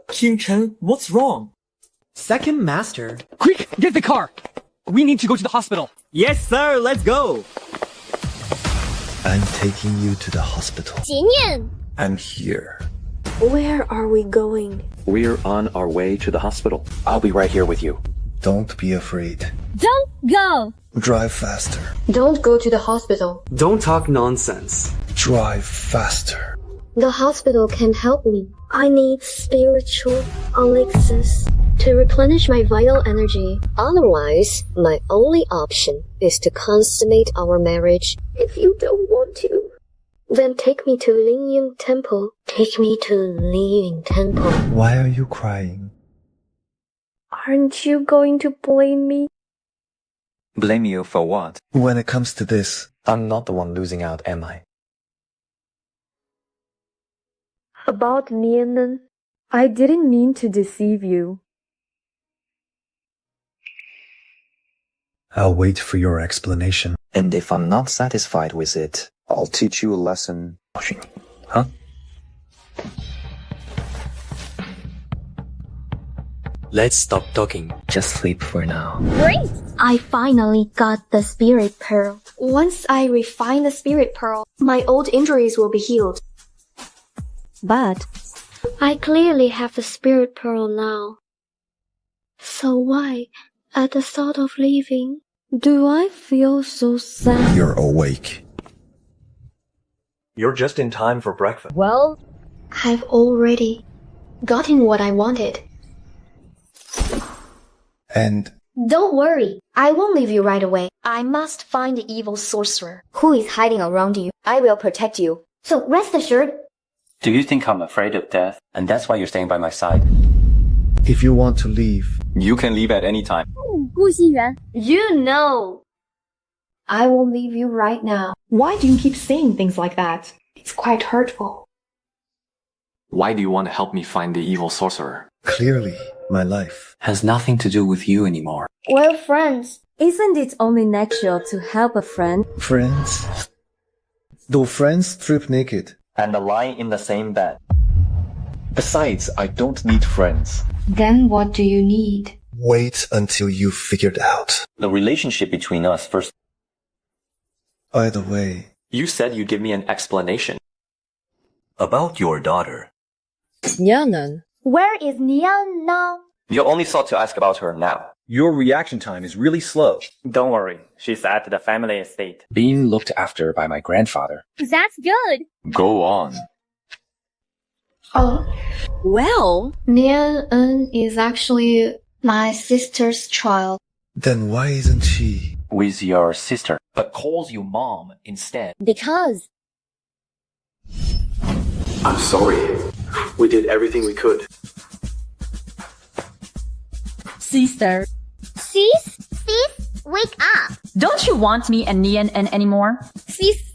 Qingchen, what's wrong? Second master. Quick, get the car! We need to go to the hospital. Yes, sir, let's go. I'm taking you to the hospital. Xianyuan. I'm here. Where are we going? We're on our way to the hospital. I'll be right here with you. Don't be afraid. Don't go. Drive faster. Don't go to the hospital. Don't talk nonsense. Drive faster. The hospital can help me. I need spiritual elixirs to replenish my vital energy. Otherwise, my only option is to consummate our marriage. If you don't want to, then take me to Lingyun Temple. Take me to Lingyun Temple. Why are you crying? Aren't you going to blame me? Blame you for what? When it comes to this, I'm not the one losing out, am I? about Lingyun? I didn't mean to deceive you. I'll wait for your explanation. And if I'm not satisfied with it, I'll teach you a lesson. Huh? Let's stop talking. Just sleep for now. Great! I finally got the spirit pearl. Once I refine the spirit pearl, my old injuries will be healed. But I clearly have the spirit pearl now. So why, at the thought of leaving, do I feel so sad? You're awake. You're just in time for breakfast. Well, I've already gotten what I wanted. And don't worry, I won't leave you right away. I must find the evil sorcerer who is hiding around you. I will protect you. So rest assured. Do you think I'm afraid of death? And that's why you're staying by my side? if you want to leave, you can leave at any time. Gu Xianyuan. You know. I will leave you right now. Why do you keep saying things like that? It's quite hurtful. Why do you want to help me find the evil sorcerer? clearly, my life Has nothing to do with you anymore. We're friends. Isn't it only natural to help a friend? Friends? Do friends strip naked? And lie in the same bed. Besides, I don't need friends. Then what do you need? Wait until you've figured out. The relationship between us first. Either way, You said you'd give me an explanation. About your daughter. Nan. Where is Nan now? You only sought to ask about her now. Your reaction time is really slow. Don't worry, she's at the family estate. Being looked after by my grandfather. That's good. Go on. Oh. Well, Lingyun is actually my sister's child. then why isn't she? With your sister, but calls you mom instead. Because I'm sorry. We did everything we could. Sister, Sis, wake up. don't you want me and Lingyun anymore? Sis,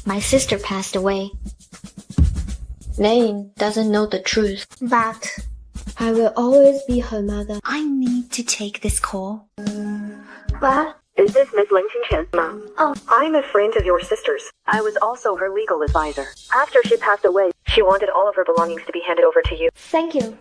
my sister passed away. Lane doesn't know the truth, but I will always be her mother. I need to take this call. What? Is this Miss Leng Qingchen, Mom? Oh. I'm a friend of your sister's. I was also her legal advisor. After she passed away, she wanted all of her belongings to be handed over to you. Thank you.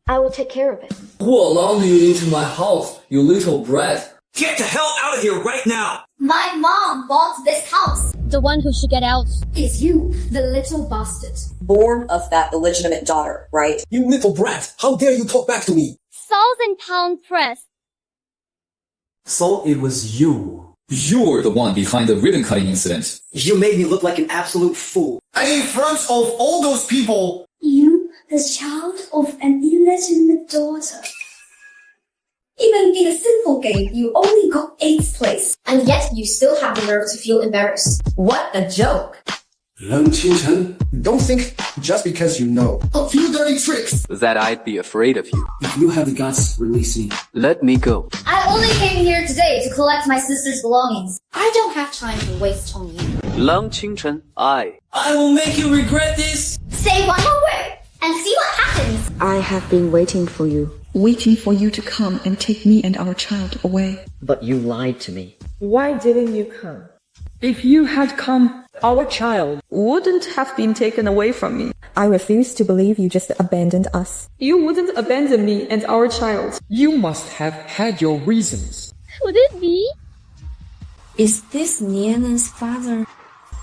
I will take care of it. Who allowed you into my house, you little brat? Get the hell out of here right now! my mom bought this house. The one who should get out Is you, the little bastard. Born of that illegitimate daughter, right? You little brat! How dare you talk back to me? 1,000-pound press. So it was you. You're the one behind the ribbon cutting incident. You made me look like an absolute fool. And in front of all those people, You the child of an illegitimate daughter. Even in a simple game, you only got 8th place. And yet you still have the nerve to feel embarrassed. What a joke. Leng Qingchen, don't think just because you know a few dirty tricks that I'd be afraid of you. If you have the guts, release me. Let me go. I only came here today to collect my sister's belongings. I don't have time to waste on you. Leng Qingchen, I will make you regret this. Say one more word and see what happens. I have been waiting for you. Waiting for you to come and take me and our child away. But you lied to me. Why didn't you come? If you had come, our child wouldn't have been taken away from me. I refuse to believe you just abandoned us. You wouldn't abandon me and our child. You must have had your reasons. Could it be? Is this Nianen's father?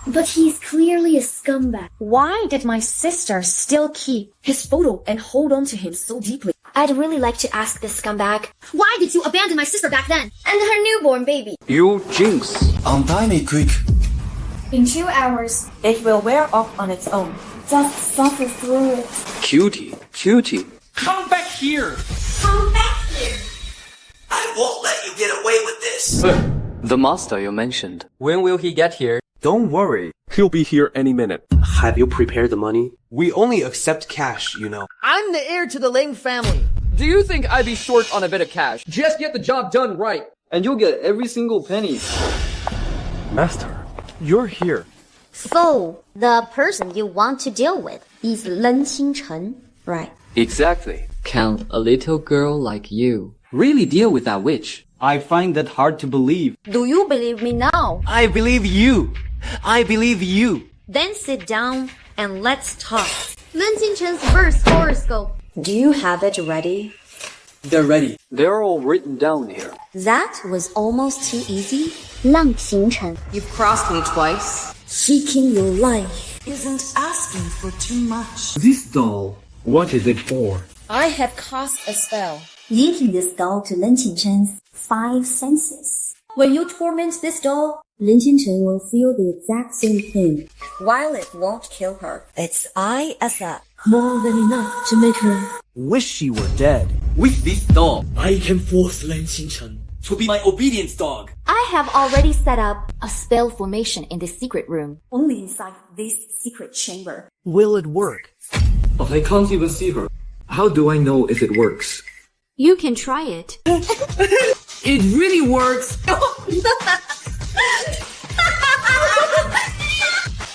But he's clearly a scumbag. Why did my sister still keep his photo and hold on to him so deeply? I'd really like to ask this scumbag, why did you abandon my sister back then? And her newborn baby? You jinx. Untie me quick. In 2 hours, it will wear off on its own. Just suffer through it. Cutie, cutie. Come back here. Come back here. I won't let you get away with this. The master you mentioned. When will he get here? Don't worry. He'll be here any minute. Have you prepared the money? We only accept cash, you know. I'm the heir to the Leng family. Do you think I'd be short on a bit of cash? Just get the job done right, and you'll get every single penny. Master, you're here. So, the person you want to deal with is Leng Qingchen, right? Exactly. Can a little girl like you really deal with that witch? I find that hard to believe. Do you believe me now? I believe you. I believe you. Then sit down and let's talk. Leng Qingchen's birth horoscope. Do you have it ready? They're ready. They're all written down here. That was almost too easy. Leng Qingchen. You've crossed me twice. Seeking your life isn't asking for too much. This doll, what is it for? I have cast a spell. Linking this doll to Leng Qingchen's 5 senses. When you torment this doll, Leng Qingchen will feel the exact same thing. While it won't kill her, It's ISF. More than enough to make her Wish she were dead. With this doll, I can force Leng Qingchen to be my obedience dog. I have already set up a spell formation in the secret room. only inside this secret chamber. will it work? But I can't even see her. How do I know if it works? You can try it. It really works!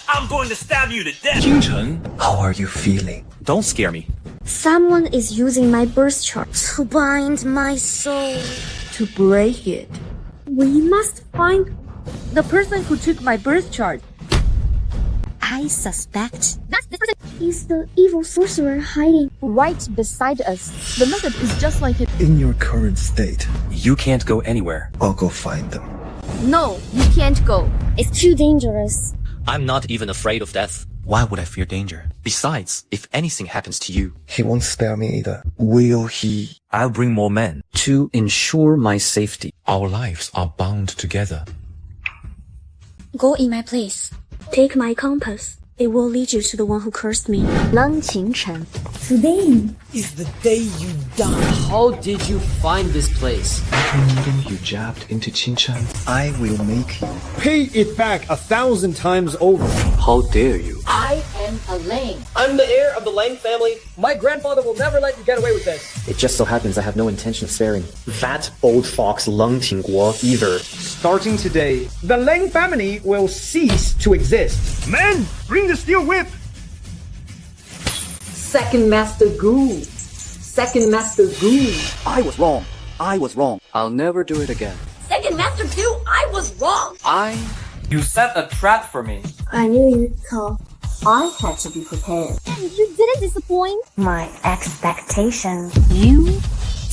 I'm going to stab you to death. Qingchen, how are you feeling? Don't scare me. Someone is using my birth chart to bind my soul. To break it. We must find the person who took my birth chart. I suspect That's this person. He's the evil sorcerer hiding Right beside us. The method is just like it. In your current state, You can't go anywhere. I'll go find them. No, you can't go. It's too dangerous. I'm not even afraid of death. Why would I fear danger? Besides, if anything happens to you, He won't spare me either. Will he? I'll bring more men to ensure my safety. Our lives are bound together. Go in my place. Take my compass. It will lead you to the one who cursed me. Leng Qingchen. Today Is the day you die. How did you find this place? You jabbed into Qingchen. I will make you. Pay it back 1,000 times over. How dare you? I am a Leng. I'm the heir of the Leng family. My grandfather will never let you get away with this. It just so happens I have no intention of sparing that old fox Leng Qingguo either. Starting today, the Leng family will cease to exist. Men, bring the steel whip. Second Master Gu. Second Master Gu. I was wrong. I was wrong. I'll never do it again. Second Master 2, I was wrong. You set a trap for me. I knew you'd call. I had to be prepared. You didn't disappoint. My expectations. You?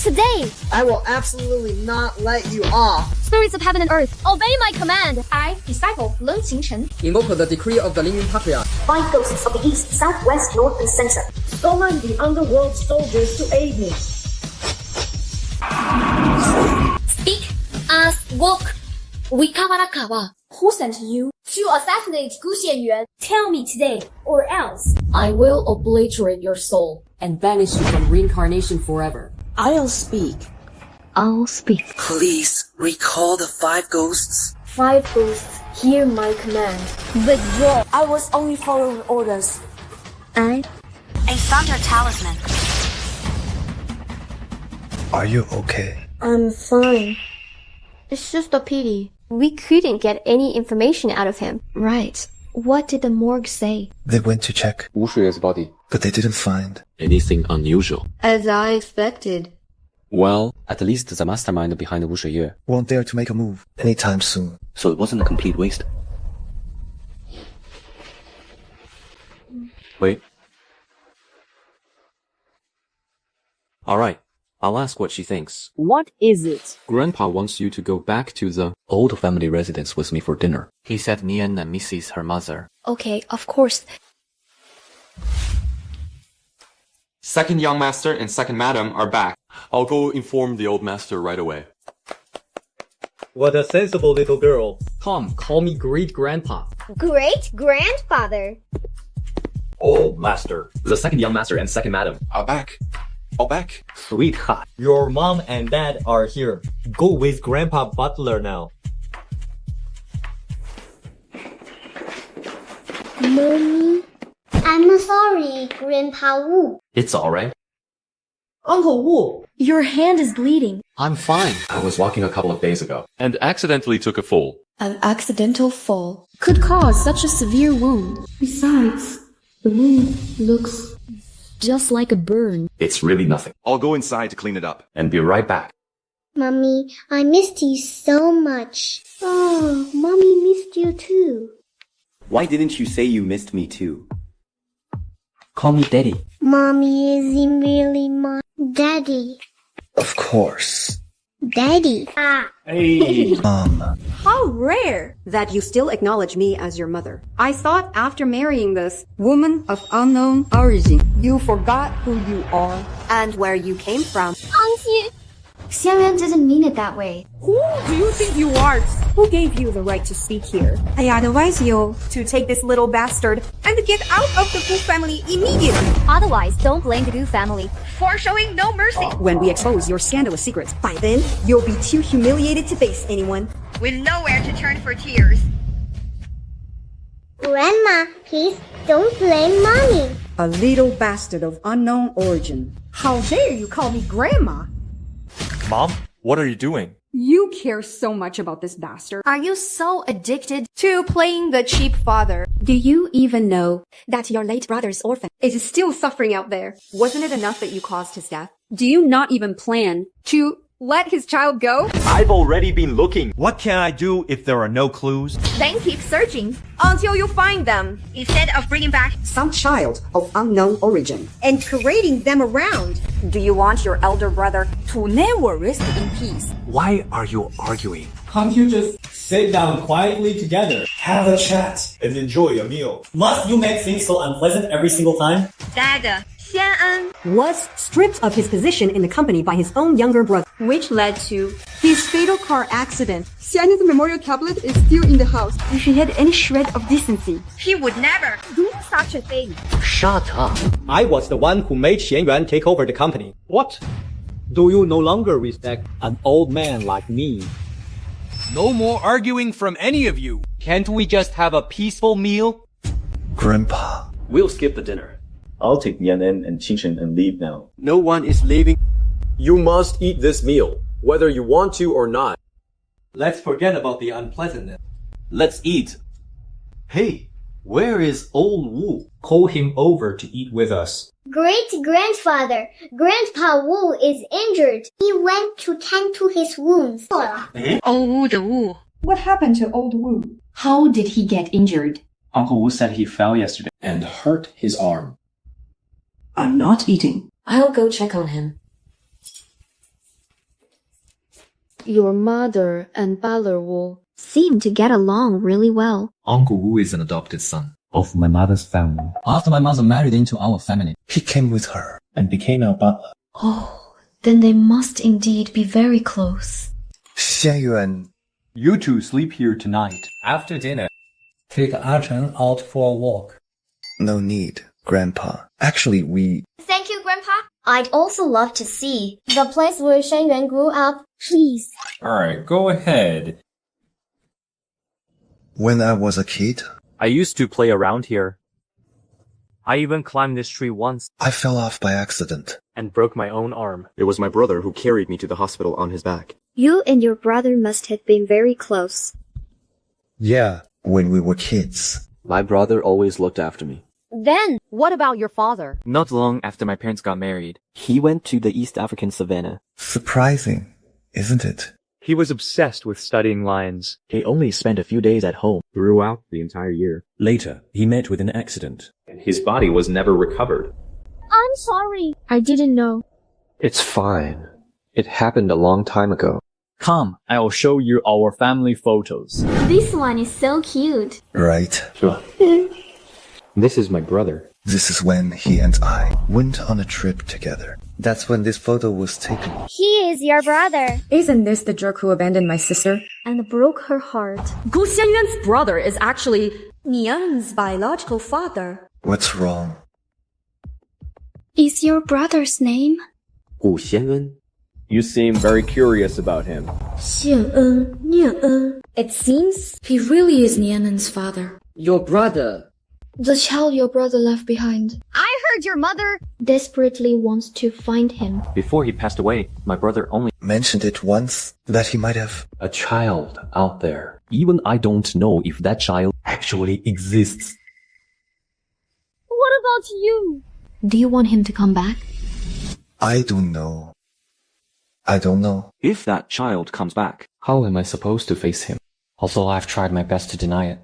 Today, I will absolutely not let you off. Spirits of heaven and earth, obey my command. I, disciple Leng Qingchen, Invoke the decree of the Lingyun Temple. 5 ghosts of the east, southwest, north, and center. Summon the underworld soldiers to aid me. speak, ask, walk. Wikawarakawa, who sent you to assassinate Gu Xianyuan? Tell me today, or else. I will obliterate your soul and banish you from reincarnation forever. I'll speak. Please recall the 5 ghosts. 5 ghosts, hear my command. Withdraw. I was only following orders. A thunder talisman. Are you okay? I'm fine. It's just a pity. We couldn't get any information out of him. Right. What did the morgue say? They went to check, Wu Shuye's body. but they didn't find. Anything unusual? As I expected. Well, at least the mastermind behind Wu Shuye Won't dare to make a move anytime soon. So it wasn't a complete waste. Wait. Alright, I'll ask what she thinks. What is it? Grandpa wants you to go back to the old family residence with me for dinner. He said Nian and Mrs. her mother. Okay, of course. Second young master and second madam are back. I'll go inform the old master right away. What a sensible little girl. Come, call me great-grandpa. Great-grandfather. Old master. The second young master and second madam I'll back. I'll back. Sweetheart, your mom and dad are here. Go with Grandpa Butler now. Mommy, I'm sorry, Grandpa Wu. It's alright. Uncle Wu, Your hand is bleeding. I'm fine. I was walking a couple of days ago and accidentally took a fall. An accidental fall. Could cause such a severe wound. Besides, the wound looks Just like a burn. It's really nothing. I'll go inside to clean it up. And be right back. Mommy, I missed you so much. Oh, Mommy missed you too. Why didn't you say you missed me too? Call me Daddy. Mommy isn't really my daddy. Of course. Daddy. Hey. How rare that you still acknowledge me as your mother. I thought after marrying this woman of unknown origin, you forgot who you are and where you came from. Xianyuan didn't mean it that way. Who do you think you are? Who gave you the right to speak here? I advise you to take this little bastard and get out of the Gu family immediately. Otherwise, don't blame the Gu family for showing no mercy. When we expose your scandalous secrets, by then, you'll be too humiliated to face anyone. With nowhere to turn for tears. Grandma, please don't blame Mommy. A little bastard of unknown origin. How dare you call me grandma? Mom, what are you doing? You care so much about this bastard. Are you so addicted To playing the cheap father. Do you even know that your late brother's orphan is still suffering out there? Wasn't it enough that you caused his death? Do you not even plan to let his child go? I've already been looking. What can I do if there are no clues? Then keep searching Until you find them. instead of bringing back Some child of unknown origin and parading them around. Do you want your elder brother to never rest in peace? Why are you arguing? Can't you just sit down quietly together? Have a chat and enjoy your meal. Must you make things so unpleasant every single time? Dad Xian'an Was stripped of his position in the company by his own younger brother, which led to his fatal car accident. Xianyuan's memorial tablet is still in the house. If he had any shred of decency, he would never do such a thing. Shut up. I was the one who made Xianyuan take over the company. What? Do you no longer respect an old man like me? No more arguing from any of you. Can't we just have a peaceful meal? Grandpa. We'll skip the dinner. I'll take Leng and Qingchen and leave now. No one is leaving. You must eat this meal, whether you want to or not. Let's forget about the unpleasantness. Let's eat. Hey, where is old Wu? Call him over to eat with us. Great-grandfather, Grandpa Wu is injured. He went to tend to his wounds. What happened to old Wu? How did he get injured? Uncle Wu said he fell yesterday and hurt his arm. I'm not eating. I'll go check on him. Your mother and Butler Wu Seem to get along really well. Uncle Wu is an adopted son Of my mother's family. After my mother married into our family, He came with her. and became our butler. Oh, then they must indeed be very close. Xianyuan You two sleep here tonight. After dinner, take Haicheng out for a walk. No need, Grandpa. Actually, we... Thank you, Grandpa. I'd also love to see the place where Xianyuan grew up. Please. Alright, go ahead. When I was a kid, I used to play around here. I even climbed this tree once. I fell off by accident. And broke my own arm. It was my brother who carried me to the hospital on his back. You and your brother must have been very close. Yeah, when we were kids. My brother always looked after me. Then, what about your father? Not long after my parents got married, he went to the East African savannah. Surprising, isn't it? He was obsessed with studying lions. He only spent a few days at home throughout the entire year. Later, he met with an accident. And his body was never recovered. I'm sorry. I didn't know. It's fine. It happened a long time ago. Come, I will show you our family photos. This one is so cute. Right. Sure. This is my brother. This is when he and I went on a trip together. That's when this photo was taken. He is your brother. Isn't this the jerk who abandoned my sister? And broke her heart. Gu Xianyuan's brother is actually Nian's biological father. What's wrong? Is your brother's name? Gu Xianyuan? You seem very curious about him. Nian. It seems he really is Nian's father. Your brother. The child your brother left behind. I heard your mother Desperately wants to find him. Before he passed away, my brother only mentioned it once that he might have a child out there. Even I don't know if that child actually exists. What about you? Do you want him to come back? I don't know. I don't know. If that child comes back, how am I supposed to face him? Although I've tried my best to deny it.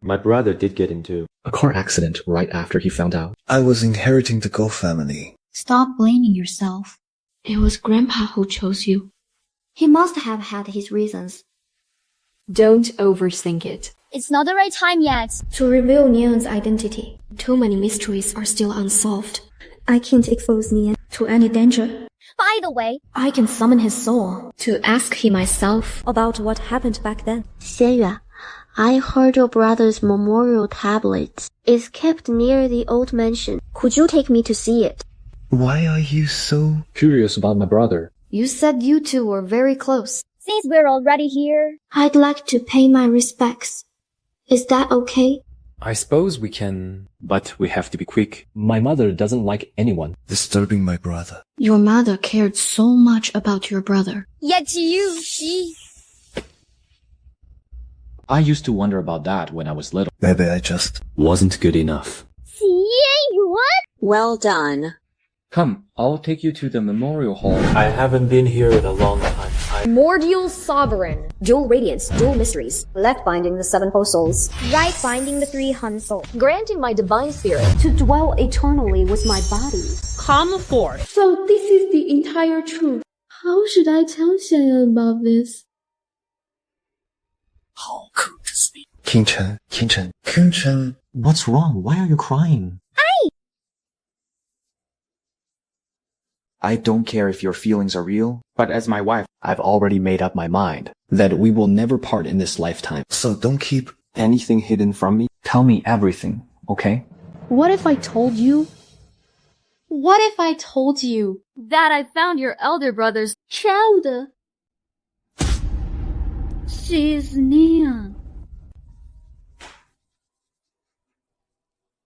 My brother did get into a car accident right after he found out. I was inheriting the Go family. Stop blaming yourself. It was Grandpa who chose you. He must have had his reasons. Don't overthink it. It's not the right time yet. To reveal Nian's identity. Too many mysteries are still unsolved. I can't expose Nian to any danger. By the way, I can summon his soul to ask him myself about what happened back then. Xianyuan, I heard your brother's memorial tablet is kept near the old mansion. Could you take me to see it? Why are you so curious about my brother? You said you two were very close. Since we're already here, I'd like to pay my respects. Is that okay? I suppose we can, but we have to be quick. My mother doesn't like anyone disturbing my brother. Your mother cared so much about your brother. Yet she... I used to wonder about that when I was little. Maybe I just wasn't good enough. Xianyuan? Well done. Come, I'll take you to the memorial hall. I haven't been here in a long time. Primordial Sovereign. Dual Radiance, Dual Mysteries. Left binding the 7 whole souls. Right binding the 3 Han soul. Granting my divine spirit to dwell eternally with my body. Come forth. So this is the entire truth. How should I tell Xianyuan about this? How could this be? Qingchen. What's wrong? Why are you crying? I don't care if your feelings are real, but as my wife, I've already made up my mind that we will never part in this lifetime. So don't keep anything hidden from me. Tell me everything, okay? What if I told you? What if I told you that I found your elder brother's child? She's Nian.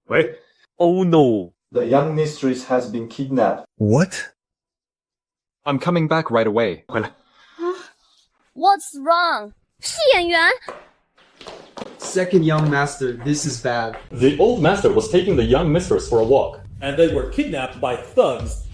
Wait. Oh no. The young mistress has been kidnapped. What? I'm coming back right away. What's wrong? Xianyuan? Second young master, this is bad. The old master was taking the young mistress for a walk. And they were kidnapped by thugs.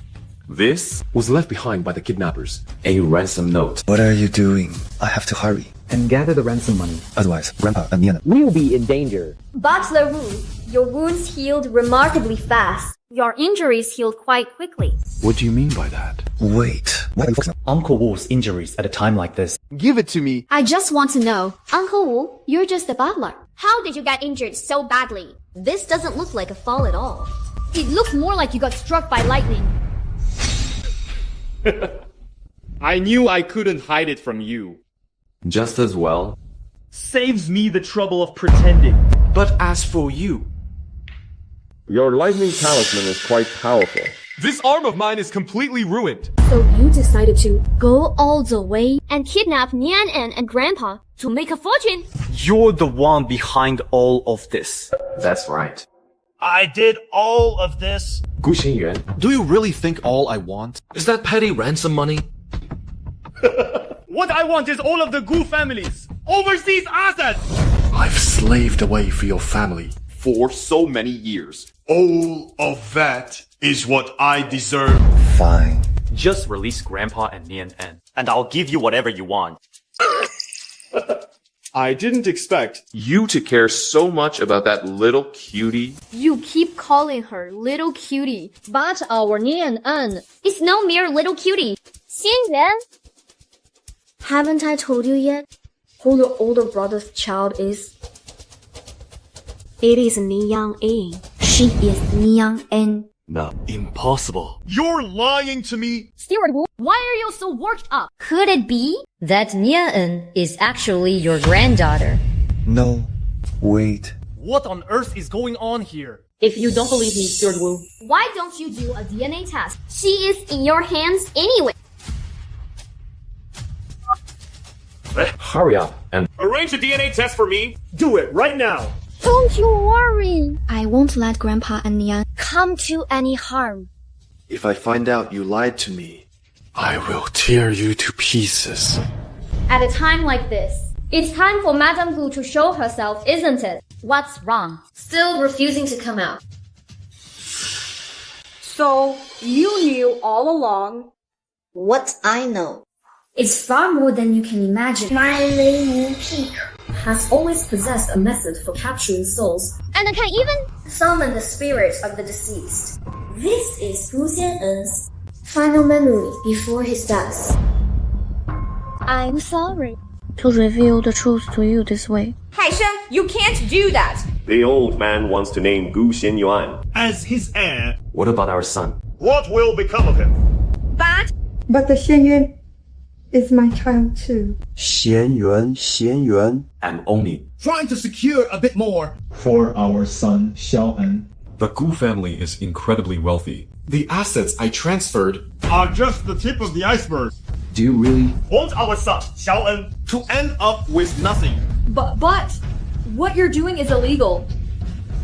This was left behind by the kidnappers. A ransom note. What are you doing? I have to hurry. And gather the ransom money. Otherwise, Grandpa and Nian will be in danger. Butler Wu, your wounds healed remarkably fast. Your injuries healed quite quickly. What do you mean by that? Wait. What are you focusing on? Uncle Wu's injuries at a time like this. Give it to me. I just want to know. Uncle Wu, you're just a butler. How did you get injured so badly? This doesn't look like a fall at all. It looks more like you got struck by lightning. I knew I couldn't hide it from you. Just as well. Saves me the trouble of pretending. But as for you, Your lightning talisman is quite powerful. This arm of mine is completely ruined. So you decided to go all the way and kidnap Nian and Grandpa to make a fortune. You're the one behind all of this. That's right. I did all of this. Gu Xianyuan, do you really think all I want is that petty ransom money? What I want is all of the Gu family's overseas assets. I've slaved away for your family for so many years. All of that is what I deserve. Fine. Just release Grandpa and Nian, and I'll give you whatever you want. I didn't expect you to care so much about that little cutie. You keep calling her little cutie, but our Nian is no mere little cutie. Xianyuan, haven't I told you yet who your older brother's child is? It is Lingyun. She is Lingyun. No, impossible. You're lying to me. Steward Wu, why are you so worked up? Could it be that Nian is actually your granddaughter? No, wait. What on earth is going on here? If you don't believe me, Steward Wu, why don't you do a DNA test? She is in your hands anyway. Hurry up and arrange a DNA test for me. Do it right now. Don't you worry. I won't let Grandpa and Nian come to any harm. If I find out you lied to me, I will tear you to pieces. At a time like this, it's time for Madame Gu to show herself, isn't it? What's wrong? Still refusing to come out. So, you knew all along. What I know. it's far more than you can imagine. My Lingyun Peak has always possessed a method for capturing souls, and can even summon the spirits of the deceased. This is Gu Xianyuan's final memory before his death. I'm sorry to reveal the truth to you this way. Haicheng, you can't do that. The old man wants to name Gu Xianyuan as his heir. What about our son? What will become of him? But the Xianyuan is my child too. Xianyuan. I'm only trying to secure a bit more for our son Xiaoen. The Gu family is incredibly wealthy. The assets I transferred are just the tip of the iceberg. Do you really want our son, Xiaoen, to end up with nothing? But what you're doing is illegal.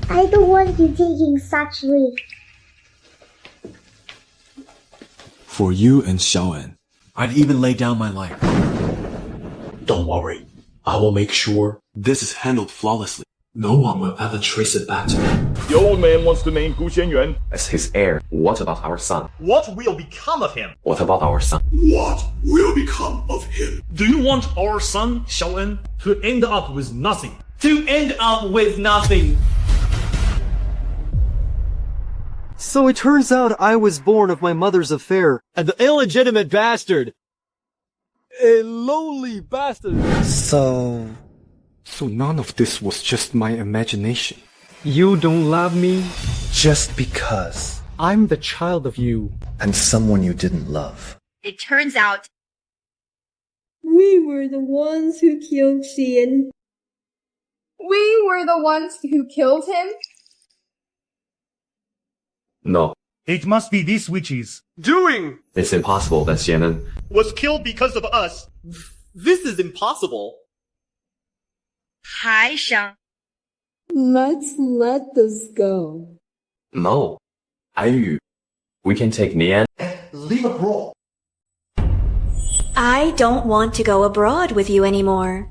I don't want you taking such risks. For you and Xiaoen, I'd even lay down my life. Don't worry. I will make sure this is handled flawlessly. No one will ever trace it back to me. The old man wants to name Gu Xianyuan as his heir. What about our son? What will become of him? What about our son? What will become of him? Do you want our son, Xiaoen, to end up with nothing? To end up with nothing! So it turns out I was born of my mother's affair, an illegitimate bastard. A lowly bastard. So none of this was just my imagination. You don't love me? Just because. I'm the child of you. And someone you didn't love. It turns out we were the ones who killed Xian. We were the ones who killed him? No. It must be these witches doing. It's impossible that Xiaoen was killed because of us. This is impossible. Haicheng. Let's let this go. No. Aiyu. We can take Nian and leave abroad. I don't want to go abroad with you anymore.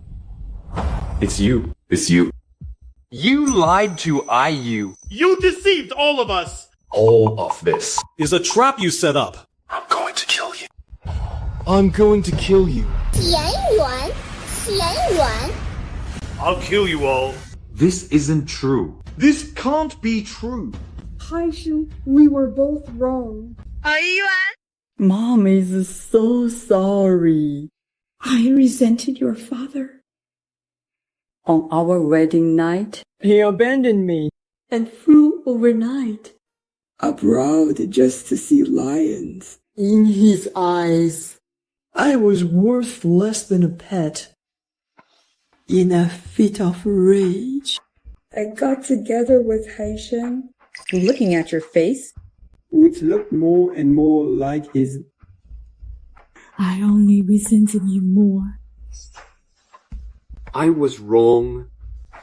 It's you. It's you. You lied to IU. You deceived all of us. All of this is a trap you set up. I'm going to kill you. I'm going to kill you. Xianyuan. I'll kill you all. This isn't true. This can't be true. Haicheng, we were both wrong. Mom is so sorry. I resented your father. On our wedding night, he abandoned me and flew overnight abroad just to see lions. In his eyes, I was worth less than a pet. In a fit of rage, I got together with Haicheng. Looking at your face, Which looked more and more like his. I only resented you more. I was wrong.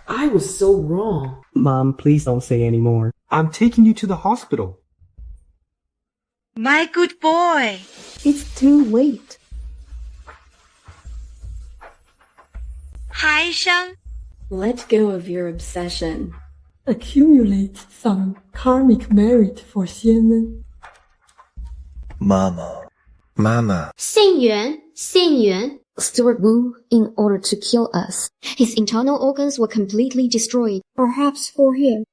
I was so wrong. Mom, please don't say any more. I'm taking you to the hospital. My good boy. It's too late. Haicheng. Let go of your obsession. Accumulate some karmic merit for Xianyuan. Mama. Mama. 信源，信源 Steward Wu in order to kill us. His internal organs were completely destroyed. Perhaps for him.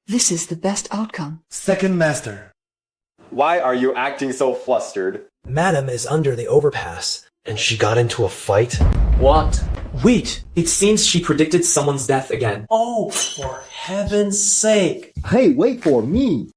This is the best outcome. Second master. Why are you acting so flustered? Madam is under the overpass, and she got into a fight. What? Wait, it seems she predicted someone's death again. Oh, for heaven's sake. Hey, wait for me.